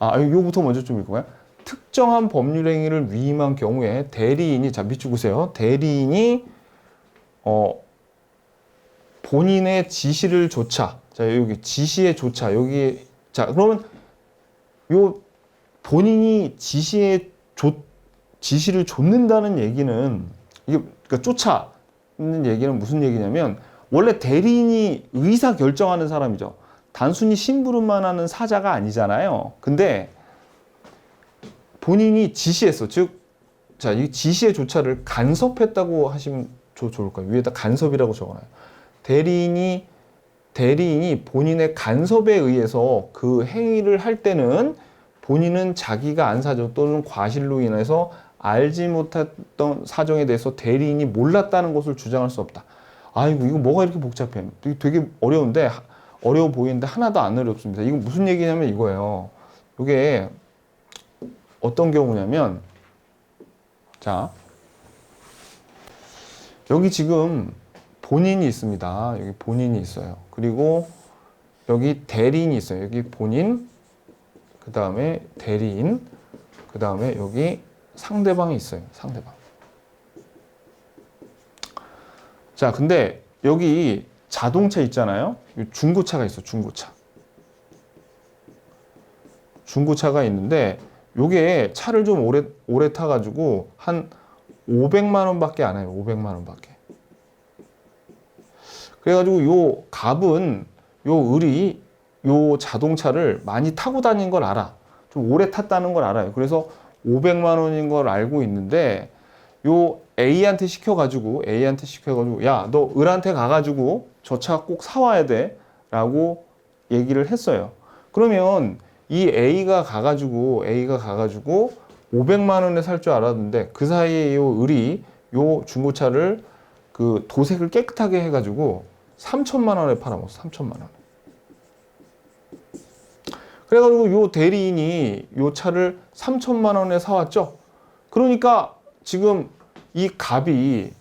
요거부터 먼저 좀 읽어봐요. 특정한 법률 행위를 위임한 경우에 대리인이, 자, 밑줄 보세요. 대리인이 본인의 지시를 조차, 자, 여기 지시에 조차, 여기, 자, 그러면 요 본인이 지시를 줬는다는 얘기는 이게 그러니까 쫓아는 얘기는 무슨 얘기냐면 원래 대리인이 의사 결정하는 사람이죠. 단순히 심부름만 하는 사자가 아니잖아요. 근데 본인이 지시했어. 즉, 자, 이 지시의 조차를 간섭했다고 하시면 좋을까요? 위에다 간섭이라고 적어놔요. 대리인이 본인의 간섭에 의해서 그 행위를 할 때는 본인은 자기가 안 사정 또는 과실로 인해서 알지 못했던 사정에 대해서 대리인이 몰랐다는 것을 주장할 수 없다. 아이고, 이거 뭐가 이렇게 복잡해? 되게 어려운데, 어려워 보이는데 하나도 안 어렵습니다. 이거 무슨 얘기냐면 이거예요. 이게 어떤 경우냐면, 자, 여기 지금 본인이 있습니다. 여기 본인이 있어요. 그리고 여기 대리인이 있어요. 여기 본인, 그 다음에 대리인, 그 다음에 여기 상대방이 있어요. 상대방. 자, 근데 여기 자동차 있잖아요. 중고차가 있어. 중고차가 있는데 요게 차를 좀 오래 타가지고 한 500만 원밖에 안 해요. 500만 원밖에. 그래가지고 요 갑은 요 을이 요 자동차를 많이 타고 다닌 걸 알아. 좀 오래 탔다는 걸 알아요. 그래서 500만 원인 걸 알고 있는데 요 A한테 시켜가지고 야, 너 을한테 가가지고 저 차 꼭 사와야 돼 라고 얘기를 했어요. 그러면 이 A가 가가지고 500만 원에 살 줄 알았는데 그 사이에 요 을이 요 중고차를 그 도색을 깨끗하게 해가지고 3천만 원에 팔아먹었어. 3천만 원. 그래가지고 요 대리인이 요 차를 3천만 원에 사왔죠. 그러니까 지금 이 갑이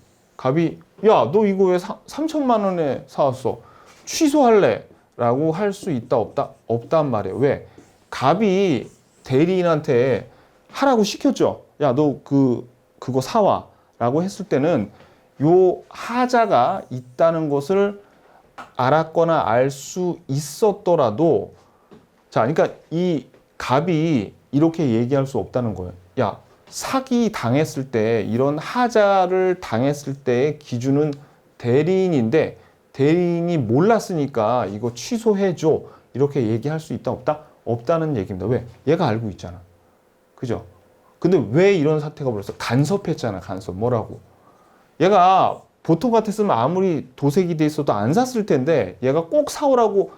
야, 너 이거 왜 3천만 원에 사왔어? 취소할래? 라고 할 수 있다 없단 말이에요. 왜? 갑이 대리인한테 하라고 시켰죠. 야, 너 그거 사와 라고 했을 때는 요 하자가 있다는 것을 알았거나 알 수 있었더라도, 자, 그러니까 이 갑이 이렇게 얘기할 수 없다는 거예요. 야, 사기 당했을 때, 이런 하자를 당했을 때의 기준은 대리인인데 대리인이 몰랐으니까 이거 취소해줘 이렇게 얘기할 수 있다 없다? 없다는 얘기입니다. 왜? 얘가 알고 있잖아. 그죠? 근데 왜 이런 사태가 벌어졌어? 간섭했잖아. 간섭. 뭐라고? 얘가 보통 같았으면 아무리 도색이 돼 있어도 안 샀을 텐데 얘가 꼭 사오라고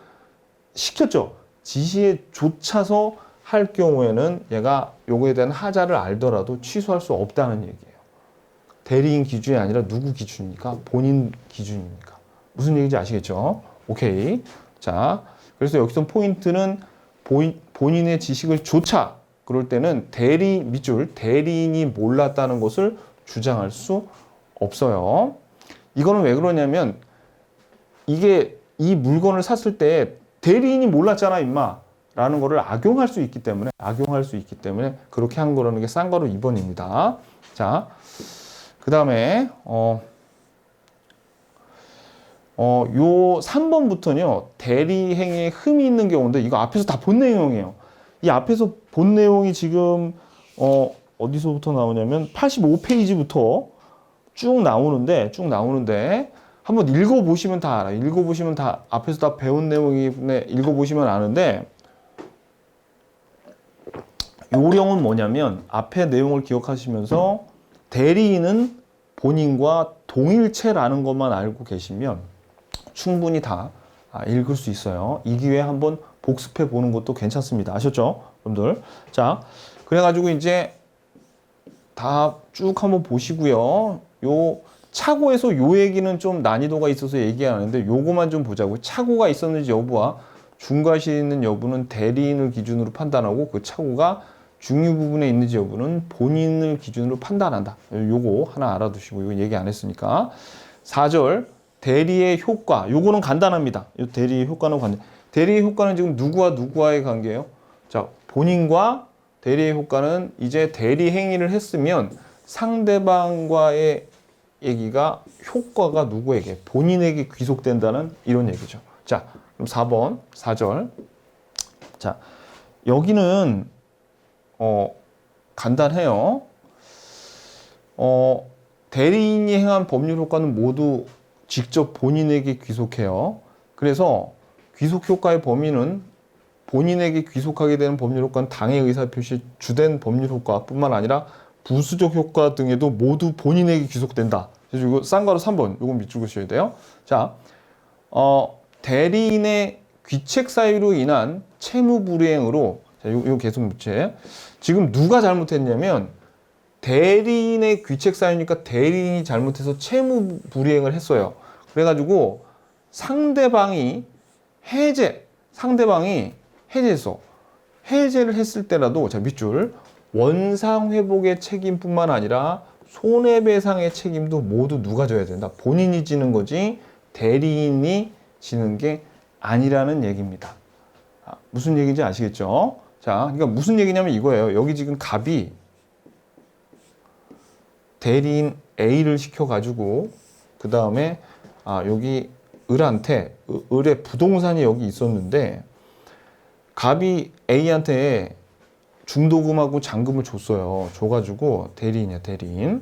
시켰죠. 지시에 쫓아서 할 경우에는 얘가 요거에 대한 하자를 알더라도 취소할 수 없다는 얘기예요. 대리인 기준이 아니라 누구 기준입니까? 본인 기준입니까? 무슨 얘기인지 아시겠죠? 오케이. 자, 그래서 여기서 포인트는 본인의 지식을 조차 그럴 때는 밑줄 대리인이 몰랐다는 것을 주장할 수 없어요. 이거는 왜 그러냐면 이게 이 물건을 샀을 때 대리인이 몰랐잖아 임마 라는 거를 악용할 수 있기 때문에 그렇게 한 거라는 게 쌍괄호 2번입니다. 자, 그 다음에 요 3번부터는요 대리행위에 흠이 있는 경우인데 이거 앞에서 다 본 내용이에요. 이 앞에서 본 내용이 지금 어디서부터 나오냐면 85페이지부터 쭉 나오는데 한번 읽어보시면 다 알아요. 읽어보시면 다 앞에서 다 배운 내용이네. 읽어보시면 아는데 요령은 뭐냐면 앞에 내용을 기억하시면서 대리인은 본인과 동일체라는 것만 알고 계시면 충분히 다 읽을 수 있어요. 이 기회에 한번 복습해 보는 것도 괜찮습니다. 아셨죠? 여러분들. 자, 그래가지고 이제 다 쭉 한번 보시고요. 요 착오에서 요 얘기는 좀 난이도가 있어서 얘기 안 하는데 요거만 좀 보자고요. 착오가 있었는지 여부와 중과실이 있는 여부는 대리인을 기준으로 판단하고 그 착오가 중요 부분에 있는지 여부는 본인을 기준으로 판단한다. 요거 하나 알아두시고 이거 얘기 안 했으니까. 4절 대리의 효과. 요거는 간단합니다. 요 대리의 효과는 대리의 효과는 지금 누구와 누구와의 관계예요? 자, 본인과 대리의 효과는 이제 대리 행위를 했으면 상대방과의 얘기가 효과가 누구에게? 본인에게 귀속된다는 이런 얘기죠. 자, 그럼 4번, 4절. 자, 여기는 간단해요. 대리인이 행한 법률 효과는 모두 직접 본인에게 귀속해요. 그래서 귀속 효과의 범위는 본인에게 귀속하게 되는 법률 효과는 당의 의사표시 주된 법률 효과뿐만 아니라 부수적 효과 등에도 모두 본인에게 귀속된다. 그래서 이거 쌍괄호 3번 이거 밑줄 그으셔야 돼요. 자, 대리인의 귀책 사유로 인한 채무 불이행으로 자, 요 계속 묻제. 지금 누가 잘못했냐면 대리인의 귀책 사유니까 대리인이 잘못해서 채무 불이행을 했어요. 그래가지고 상대방이 해제했어. 해제를 했을 때라도 자 밑줄 원상 회복의 책임뿐만 아니라 손해배상의 책임도 모두 누가 져야 된다. 본인이 지는 거지 대리인이 지는 게 아니라는 얘기입니다. 무슨 얘기인지 아시겠죠? 자, 그러니까 무슨 얘기냐면 이거예요. 여기 지금 갑이 대리인 A를 시켜가지고 그 다음에 여기 을의 부동산이 여기 있었는데 갑이 A한테 중도금하고 잔금을 줬어요. 줘가지고 대리인이야 대리인.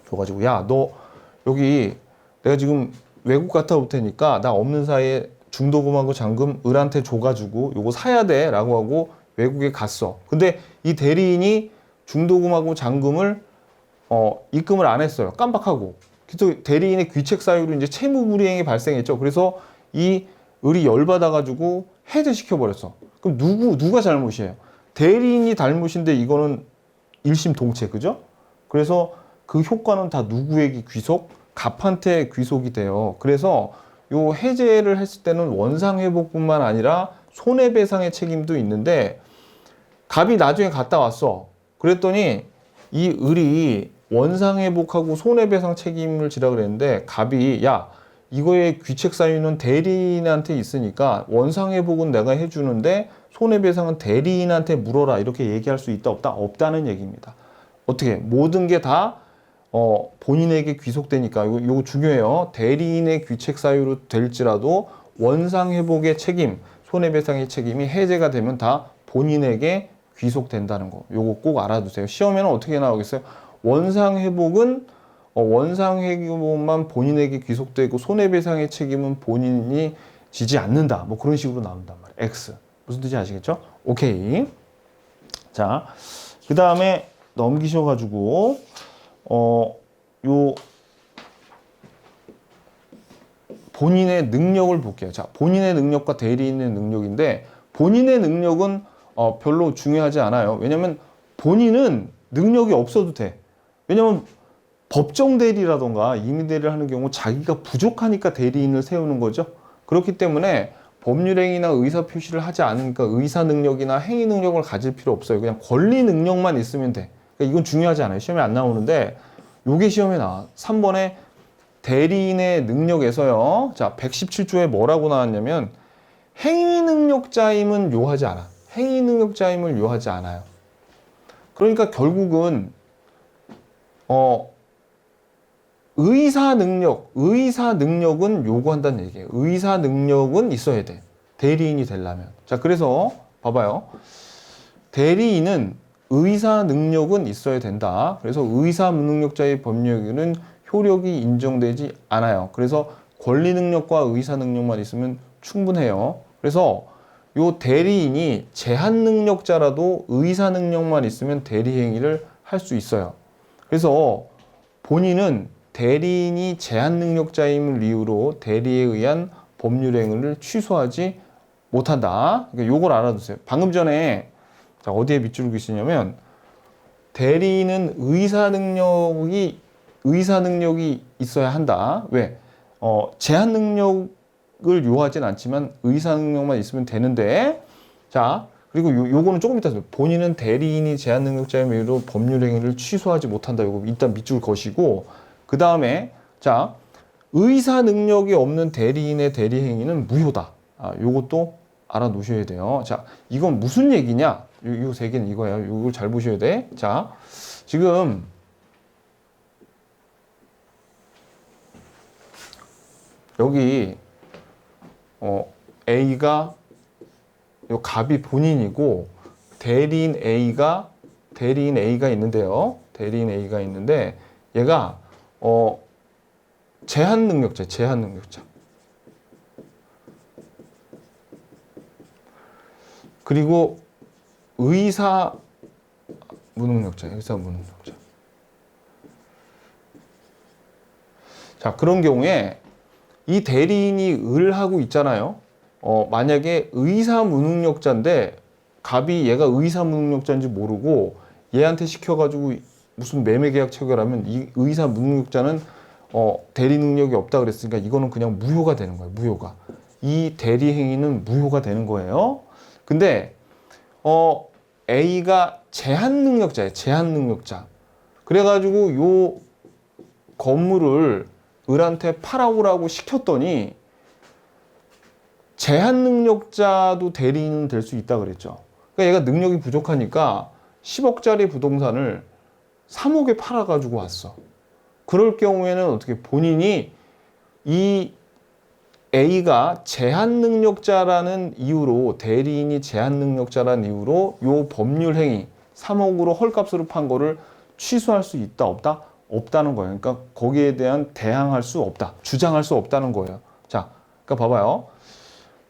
줘가지고 야 너 여기 내가 지금 외국 갔다 올 테니까 나 없는 사이에 중도금하고 잔금 을한테 줘가지고 요거 사야 돼 라고 하고 외국에 갔어. 근데 이 대리인이 중도금하고 잔금을 입금을 안 했어요. 깜빡하고. 그래서 대리인의 귀책 사유로 이제 채무 불이행이 발생했죠. 그래서 이 을이 열받아가지고 해제시켜 버렸어. 그럼 누가 잘못이에요? 대리인이 잘못인데 이거는 일심동체, 그죠? 그래서 그 효과는 다 누구에게 귀속? 갑한테 귀속이 돼요. 그래서 요 해제를 했을 때는 원상회복뿐만 아니라 손해배상의 책임도 있는데 갑이 나중에 갔다 왔어. 그랬더니 이 을이 원상회복하고 손해배상 책임을 지라 그랬는데 갑이 야 이거의 귀책 사유는 대리인한테 있으니까 원상회복은 내가 해주는데 손해배상은 대리인한테 물어라 이렇게 얘기할 수 있다 없다? 없다는 얘기입니다. 어떻게 모든 게 다 본인에게 귀속되니까 이거 중요해요. 대리인의 귀책 사유로 될지라도 원상회복의 책임, 손해배상의 책임이 해제가 되면 다 본인에게 귀속된다는 거. 요거 꼭 알아두세요. 시험에는 어떻게 나오겠어요? 원상회복은 원상회복만 본인에게 귀속되고 손해배상의 책임은 본인이 지지 않는다. 뭐 그런 식으로 나온단 말이에요. X. 무슨 뜻인지 아시겠죠? 오케이. 자, 그 다음에 넘기셔가지고, 요, 본인의 능력을 볼게요. 자, 본인의 능력과 대리인의 능력인데, 본인의 능력은 별로 중요하지 않아요. 왜냐면 본인은 능력이 없어도 돼. 왜냐면 법정 대리라던가 임의 대리를 하는 경우 자기가 부족하니까 대리인을 세우는 거죠. 그렇기 때문에 법률행위나 의사 표시를 하지 않으니까 의사 능력이나 행위 능력을 가질 필요 없어요. 그냥 권리 능력만 있으면 돼. 그러니까 이건 중요하지 않아요. 시험에 안 나오는데 요게 시험에 나와. 3번에 대리인의 능력에서요. 자, 117조에 뭐라고 나왔냐면 행위 능력자임은 요하지 않아. 행위 능력자임을 요하지 않아요. 그러니까 결국은 의사 능력은 요구한다는 얘기예요. 의사 능력은 있어야 돼. 대리인이 되려면. 자, 그래서 봐봐요. 대리인은 의사 능력은 있어야 된다. 그래서 의사 무능력자의 법률에는 효력이 인정되지 않아요. 그래서 권리 능력과 의사 능력만 있으면 충분해요. 그래서 요 대리인이 제한 능력자라도 의사 능력만 있으면 대리 행위를 할 수 있어요. 그래서 본인은 대리인이 제한 능력자임을 이유로 대리에 의한 법률 행위를 취소하지 못한다. 그러니까 요걸 알아두세요. 방금 전에 자, 어디에 밑줄을 그시냐면 대리인은 의사 능력이 있어야 한다. 왜? 제한 능력을 요하진 않지만 의사 능력만 있으면 되는데, 자, 그리고 요거는 조금 이따 본인은 대리인이 제한 능력자의 이유로 법률 행위를 취소하지 못한다. 요거 일단 밑줄 거시고, 그 다음에 자, 의사 능력이 없는 대리인의 대리 행위는 무효다. 요것도 알아놓으셔야 돼요. 자, 이건 무슨 얘기냐? 요 세 개는 이거예요. 요걸 잘 보셔야 돼. 자, 지금 여기 A가 요 갑이 본인이고 대리인 A가 있는데요. 대리인 A가 있는데 얘가 제한 능력자. 그리고 의사 무능력자. 자, 그런 경우에 이 대리인이 을 하고 있잖아요. 만약에 의사 무능력자인데 갑이 얘가 의사 무능력자인지 모르고 얘한테 시켜가지고 무슨 매매 계약 체결하면 이 의사 무능력자는 대리 능력이 없다 그랬으니까 이거는 그냥 무효가 되는 거예요. 무효가. 이 대리 행위는 무효가 되는 거예요. 근데 A가 제한 능력자예요. 제한 능력자. 그래가지고 요 건물을 을한테 팔아오라고 시켰더니 제한 능력자도 대리인은 될 수 있다 그랬죠. 그러니까 얘가 능력이 부족하니까 10억짜리 부동산을 3억에 팔아가지고 왔어. 그럴 경우에는 어떻게 본인이 이 A가 제한 능력자라는 이유로 대리인이 제한 능력자라는 이유로 요 법률 행위 3억으로 헐값으로 판 거를 취소할 수 있다 없다? 없다는 거예요. 그러니까 거기에 대한 대항할 수 없다. 주장할 수 없다는 거예요. 자, 그러니까 봐봐요.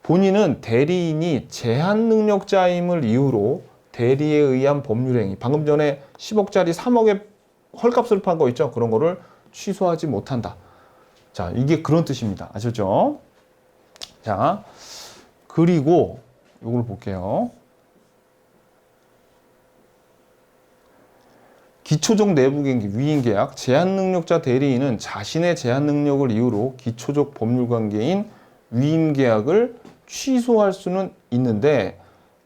본인은 대리인이 제한 능력자임을 이유로 대리에 의한 법률 행위 방금 전에 10억짜리 3억에 헐값으로 판 거 있죠? 그런 거를 취소하지 못한다. 자, 이게 그런 뜻입니다. 아셨죠? 자, 그리고 이걸 볼게요. 기초적 내부경기 위임계약 제한능력자 대리인은 자신의 제한능력을 이유로 기초적 법률관계인 위임계약을 취소할 수는 있는데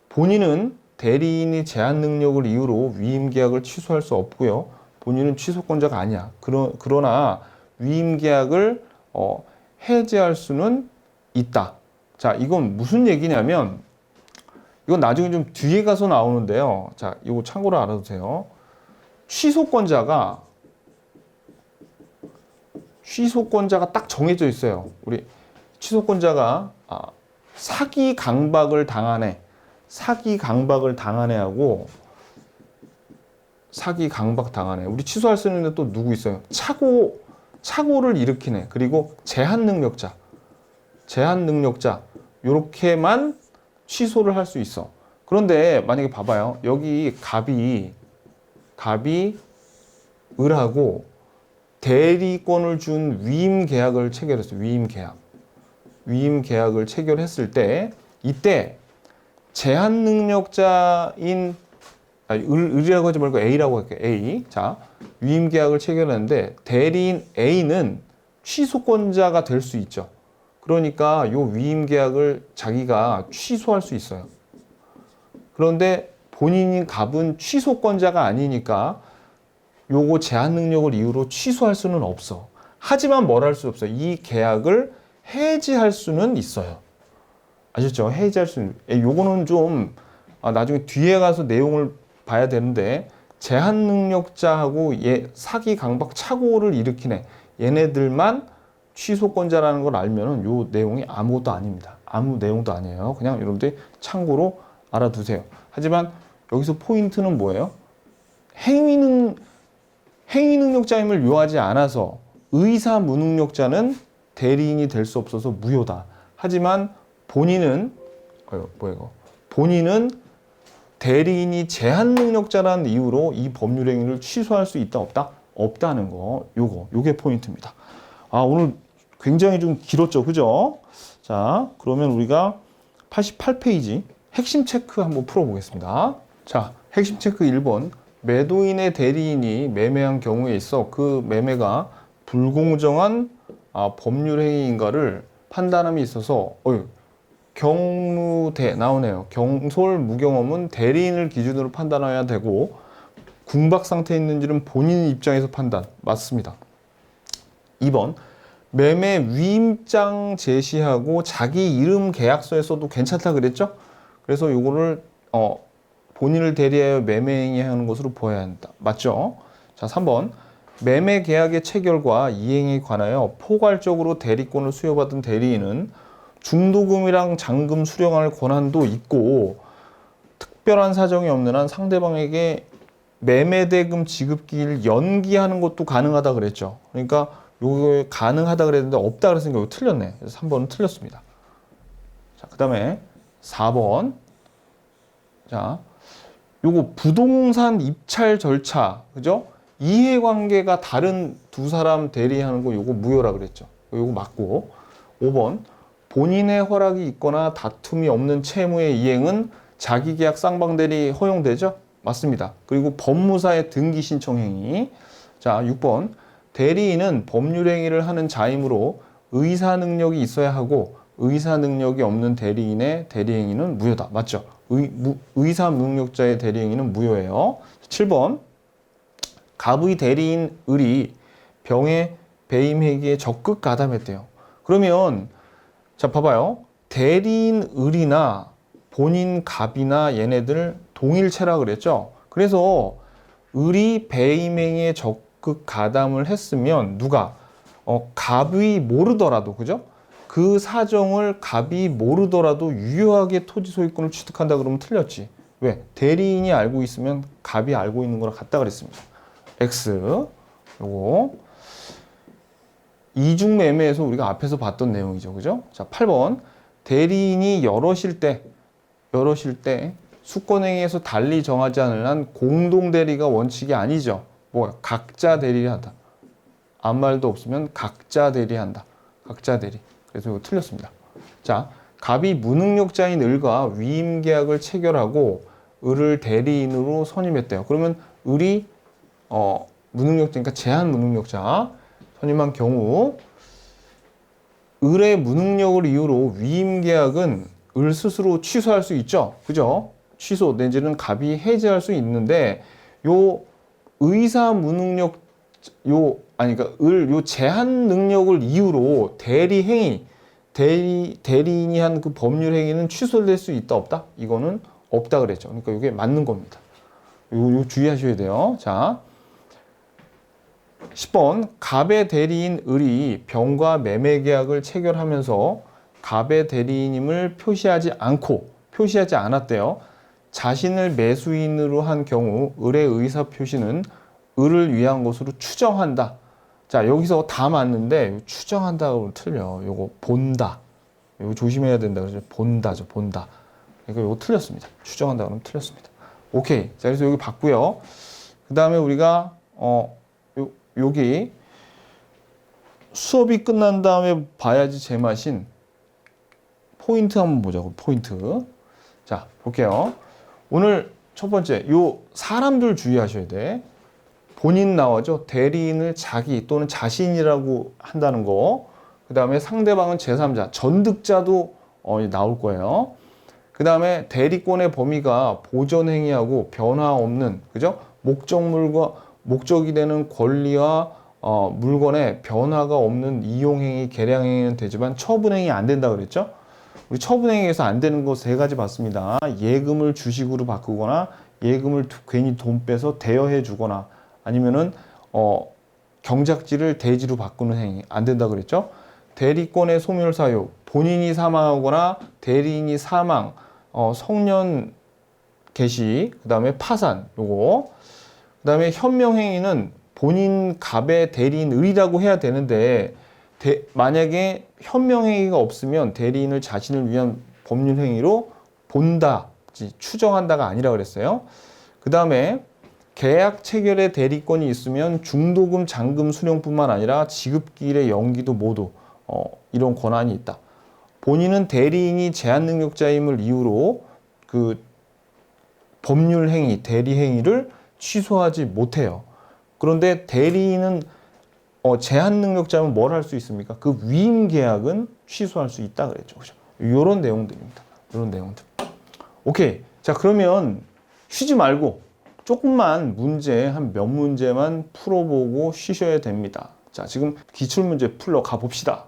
본인은 대리인이 제한능력을 이유로 위임계약을 취소할 수 없고요. 본인은 취소권자가 아니야. 그러나 위임계약을 해제할 수는 있다. 자, 이건 무슨 얘기냐면 이건 나중에 좀 뒤에 가서 나오는데요. 자, 이거 참고로 알아두세요. 취소권자가 딱 정해져 있어요. 우리 취소권자가 사기 강박을 당한 애하고 사기 강박 당한 애. 우리 취소할 수 있는 애 또 누구 있어요? 착오를 일으킨 애. 그리고 제한 능력자. 제한 능력자 요렇게만 취소를 할 수 있어. 그런데 만약에 봐봐요. 여기 갑이 을하고 대리권을 준 위임 계약을 체결했어요. 위임 계약을 체결했을 때 이때 제한 능력자인 을이라고 하지 말고 A라고 할게요. A. 자, 위임 계약을 체결했는데 대리인 A는 취소권자가 될 수 있죠. 그러니까 요 위임 계약을 자기가 취소할 수 있어요. 그런데 본인인 갑은 취소권자가 아니니까 요거 제한 능력을 이유로 취소할 수는 없어. 하지만 뭘 할 수 없어. 이 계약을 해지할 수는 있어요. 아셨죠? 해지할 수는. 요거는 좀 나중에 뒤에 가서 내용을 봐야 되는데 제한 능력자하고 사기 강박 착오를 일으키네. 얘네들만 취소권자라는 걸 알면은 요 내용이 아무것도 아닙니다. 아무 내용도 아니에요. 그냥 여러분들이 참고로 알아두세요. 하지만 여기서 포인트는 뭐예요? 행위 능력자임을 요하지 않아서 의사 무능력자는 대리인이 될 수 없어서 무효다. 하지만 본인은 본인은 대리인이 제한 능력자라는 이유로 이 법률 행위를 취소할 수 있다 없다? 없다는 거. 요게 포인트입니다. 오늘 굉장히 좀 길었죠. 그죠? 자, 그러면 우리가 88페이지 핵심 체크 한번 풀어보겠습니다. 자, 핵심 체크 1번. 매도인의 대리인이 매매한 경우에 있어 그 매매가 불공정한 법률 행위인가를 판단함이 있어서 경무대 나오네요. 경솔 무경험은 대리인을 기준으로 판단해야 되고 궁박 상태에 있는지는 본인 입장에서 판단. 맞습니다. 2번. 매매 위임장 제시하고 자기 이름 계약서에 써도 괜찮다 그랬죠? 그래서 요거를 본인을 대리하여 매매행위하는 것으로 보아야 한다. 맞죠? 자, 3번. 매매 계약의 체결과 이행에 관하여 포괄적으로 대리권을 수여받은 대리인은 중도금이랑 잔금 수령할 권한도 있고 특별한 사정이 없는 한 상대방에게 매매대금 지급기를 연기하는 것도 가능하다 그랬죠. 그러니까 요게 가능하다 그랬는데 없다 그랬으니까 이거 틀렸네. 그래서 3번은 틀렸습니다. 자, 그 다음에 4번. 자, 요거 부동산 입찰 절차, 그죠? 이해관계가 다른 두 사람 대리하는 거 요거 무효라 그랬죠. 요거 맞고. 5번. 본인의 허락이 있거나 다툼이 없는 채무의 이행은 자기계약 쌍방대리 허용되죠? 맞습니다. 그리고 법무사의 등기 신청 행위. 자, 6번. 대리인은 법률 행위를 하는 자이므로 의사 능력이 있어야 하고 의사 능력이 없는 대리인의 대리 행위는 무효다. 맞죠? 의사 무능력자의 대리 행위는 무효예요. 7번. 갑의 대리인 을이 병의 배임 회계에 적극 가담했대요. 그러면 자, 봐봐요. 대리인 을이나 본인 갑이나 얘네들 동일체라 그랬죠. 그래서 을이 배임 행위에 적극 가담을 했으면 누가 갑이 모르더라도, 그죠? 그 사정을 갑이 모르더라도 유효하게 토지 소유권을 취득한다 그러면 틀렸지. 왜? 대리인이 알고 있으면 갑이 알고 있는 거랑 같다 그랬습니다. X. 요거 이중매매에서 우리가 앞에서 봤던 내용이죠. 그죠? 자, 8번. 대리인이 여럿일 때 수권행위에서 달리 정하지 않을 한 공동대리가 원칙이 아니죠. 뭐야? 각자 대리한다. 아무 말도 없으면 각자 대리한다. 각자 대리. 그래서 이거 틀렸습니다. 자, 갑이 무능력자인 을과 위임계약을 체결하고 을을 대리인으로 선임했대요. 그러면 을이 무능력자니까 제한 무능력자 선임한 경우 을의 무능력을 이유로 위임계약은 을 스스로 취소할 수 있죠. 그죠? 취소 내지는 갑이 해지할 수 있는데 요 의사 무능력 그러니까 요 제한 능력을 이유로 대리인이 한 그 법률 행위는 취소될 수 있다 없다? 이거는 없다 그랬죠. 그러니까 이게 맞는 겁니다. 요 주의하셔야 돼요. 자, 10번. 갑의 대리인 을이 병과 매매 계약을 체결하면서 갑의 대리인임을 표시하지 않았대요. 자신을 매수인으로 한 경우 을의 의사 표시는 을을 위한 것으로 추정한다. 자, 여기서 다 맞는데 추정한다고 틀려. 요거 본다. 이거 조심해야 된다. 그래서 본다죠. 본다. 이거 틀렸습니다. 추정한다 그러면 틀렸습니다. 오케이. 자, 그래서 여기 봤고요. 그 다음에 우리가 여기 수업이 끝난 다음에 봐야지 제맛인 포인트 한번 보자고. 포인트. 자, 볼게요. 오늘 첫 번째, 요 사람들 주의하셔야 돼. 본인 나오죠. 대리인을 자기 또는 자신이라고 한다는 거. 그 다음에 상대방은 제3자, 전득자도 나올 거예요. 그 다음에 대리권의 범위가 보전행위하고 변화 없는, 그죠? 목적물과 목적이 되는 권리와 물건의 변화가 없는 이용행위, 계량행위는 되지만 처분행위 안 된다 그랬죠? 우리 처분행위에서 안 되는 거 세 가지 봤습니다. 예금을 주식으로 바꾸거나 예금을 괜히 돈 빼서 대여해 주거나 아니면은 경작지를 대지로 바꾸는 행위 안 된다 그랬죠? 대리권의 소멸 사유, 본인이 사망하거나 대리인이 사망, 성년 개시, 그 다음에 파산, 요거. 그 다음에 현명행위는 본인 갑의 대리인 을이라고 해야 되는데, 만약에 현명행위가 없으면 대리인을 자신을 위한 법률행위로 본다, 추정한다가 아니라 그랬어요. 그 다음에 계약 체결의 대리권이 있으면 중도금, 잔금, 수령뿐만 아니라 지급기일의 연기도 모두 이런 권한이 있다. 본인은 대리인이 제한 능력자임을 이유로 그 법률 행위, 대리 행위를 취소하지 못해요. 그런데 대리인은 제한 능력자면 뭘 할 수 있습니까? 그 위임 계약은 취소할 수 있다 그랬죠. 그죠? 이런 내용들입니다. 이런 내용들. 오케이. 자, 그러면 쉬지 말고 조금만 문제 한 몇 문제만 풀어보고 쉬셔야 됩니다. 자, 지금 기출문제 풀러 가봅시다.